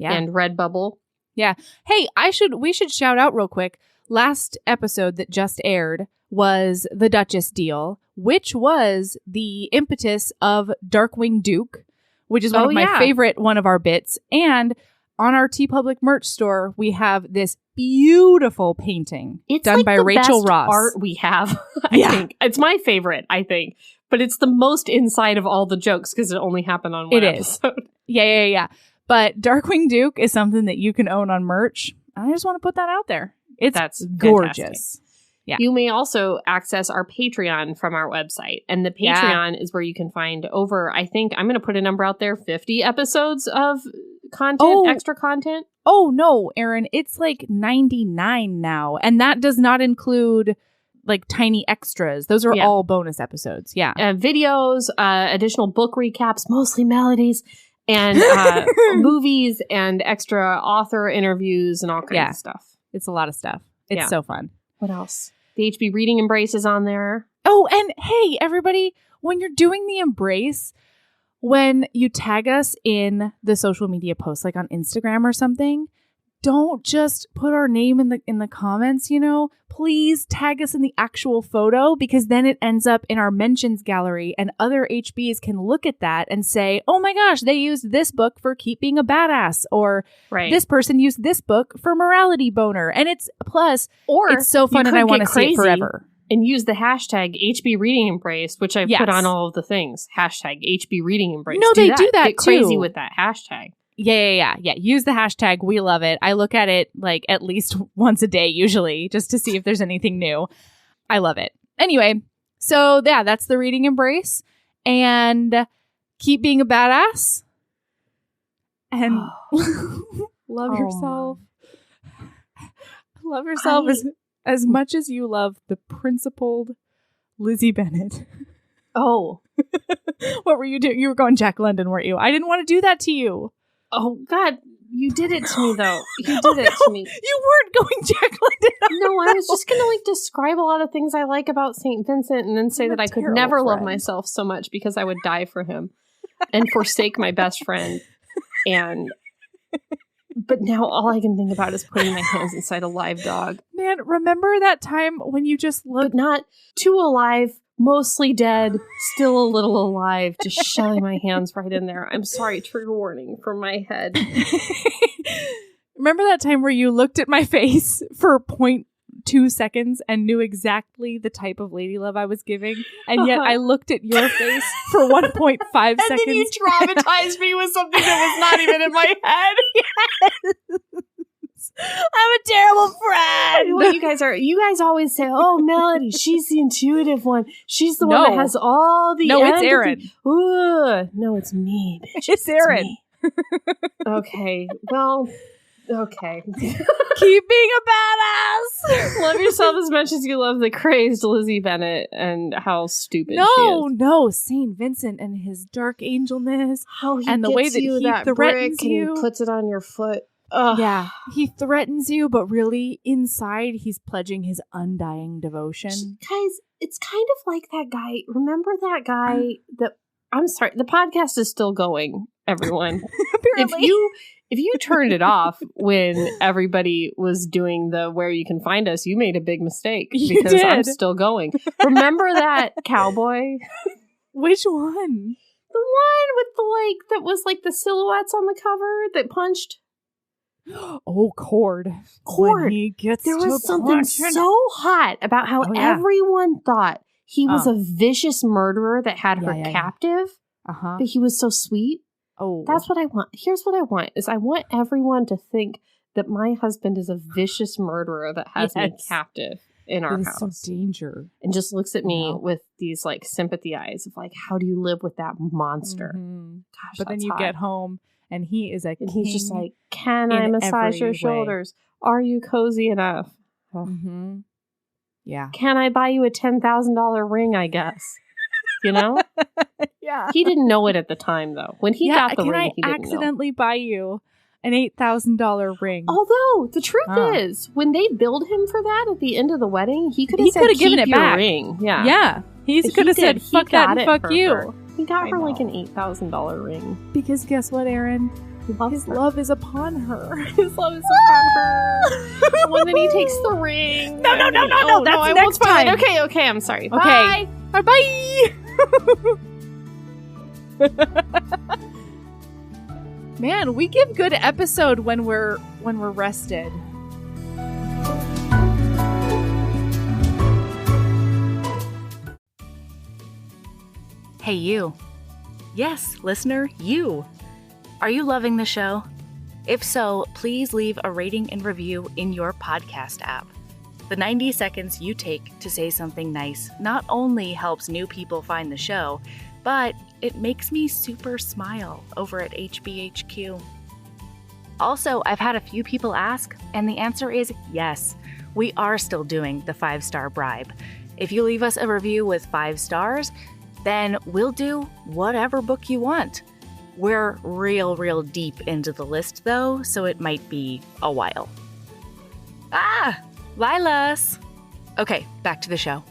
and Redbubble. Yeah. Hey, we should shout out real quick. Last episode that just aired was the Duchess deal, which was the impetus of Darkwing Duke, which is one of my favorite one of our bits. And on our TeePublic merch store, we have this beautiful painting done by Rachel Ross. Art we have, I think. It's my favorite, I think. But it's the most inside of all the jokes because it only happened on one episode. Yeah. But Darkwing Duke is something that you can own on merch. I just want to put that out there. That's gorgeous. Fantastic. Yeah. You may also access our Patreon from our website. And the Patreon is where you can find over, I think, I'm going to put a number out there, 50 episodes of content, extra content? Oh, no, Erin. It's like $99 now. And that does not include like tiny extras. Those are all bonus episodes. Yeah. Videos, additional book recaps, mostly melodies, and movies and extra author interviews and all kinds of stuff. It's a lot of stuff. It's so fun. What else? The HB Reading Embrace is on there. Oh, and hey, everybody, when you're doing the Embrace, when you tag us in the social media posts, like on Instagram or something, don't just put our name in the comments, please tag us in the actual photo, because then it ends up in our mentions gallery and other HBs can look at that and say, oh my gosh, they used this book for Keep Being a Badass, or this person used this book for Morality Boner. And it's so fun and I want to see it forever. And use the hashtag HB Reading Embrace, which I've put on all of the things. Hashtag HB Reading Embrace. No, they do that Get crazy with that hashtag. Yeah. Use the hashtag. We love it. I look at it like at least once a day, usually, just to see if there's anything new. I love it. Anyway, so yeah, that's the Reading Embrace. And keep being a badass. And love yourself. Love yourself as much as you love the principled Lizzie Bennet. Oh. What were you doing? You were going Jack London, weren't you? I didn't want to do that to you. Oh, God. You did it to me, though. You did it to me. You weren't going Jack London. No, I was just going to describe a lot of things I like about St. Vincent and then say that I could never love myself so much because I would die for him and forsake my best friend. But now all I can think about is putting my hands inside a live dog. Man, remember that time when you just looked... But not too alive, mostly dead, still a little alive, just shoving my hands right in there. I'm sorry, trigger warning from my head. Remember that time where you looked at my face for 0.2 seconds and knew exactly the type of lady love I was giving? And yet I looked at your face for 1.5 seconds. And then you traumatized me with something that was not even in my head. Yes. I'm a terrible friend. What you guys always say, oh, Melody, she's the intuitive one. She's the one that has all the No, empathy. It's Erin. Ooh, no, it's me, bitch. It's Erin. Okay, well, okay. Keep being a badass. Love yourself as much as you love the crazed Lizzie Bennet and how stupid she is. No, St. Vincent and his dark angelness. How he and the way that he threatens you. And he puts it on your foot. Ugh. Yeah, he threatens you, but really inside he's pledging his undying devotion. Guys, it's kind of like that guy. Remember that guy that... I'm sorry, the podcast is still going, everyone. Apparently. If you turned it off when everybody was doing the Where You Can Find Us, you made a big mistake because I'm still going. Remember that cowboy? Which one? The one with that was like the silhouettes on the cover that punched. Oh, Cord. When he gets there was something so hot about how everyone thought he was a vicious murderer that had her captive, but he was so sweet. Oh, that's what I want. Here's what I want: I want everyone to think that my husband is a vicious murderer that has me captive in our house. So danger, and just looks at me with these sympathy eyes of how do you live with that monster? Mm-hmm. Gosh, but then you get home. And he is and he's just can I massage your shoulders? Are you cozy enough? Mm-hmm. Yeah. Can I buy you a $10,000 ring, I guess? You know? Yeah. He didn't know it at the time, though. When he got the ring, he didn't know. Can I accidentally buy you an $8,000 ring? Although, the truth is, when they billed him for that at the end of the wedding, he could have said, given it back. Ring. Yeah. Yeah. He could have said, fuck that and fuck you. Her. He got her an $8,000 ring. Because guess what, Erin? His love is upon her. His love is upon her. When then he takes the ring. No. That's next time. Okay. I'm sorry. Okay. Bye. Bye. Man, we give good episode when we're rested. Hey, you. Yes, listener, you. Are you loving the show? If so, please leave a rating and review in your podcast app. The 90 seconds you take to say something nice not only helps new people find the show, but it makes me super smile over at HBHQ. Also, I've had a few people ask, and the answer is yes. We are still doing the 5-star bribe. If you leave us a review with 5 stars, then we'll do whatever book you want. We're real deep into the list, though, so it might be a while. Lilas! Okay, back to the show.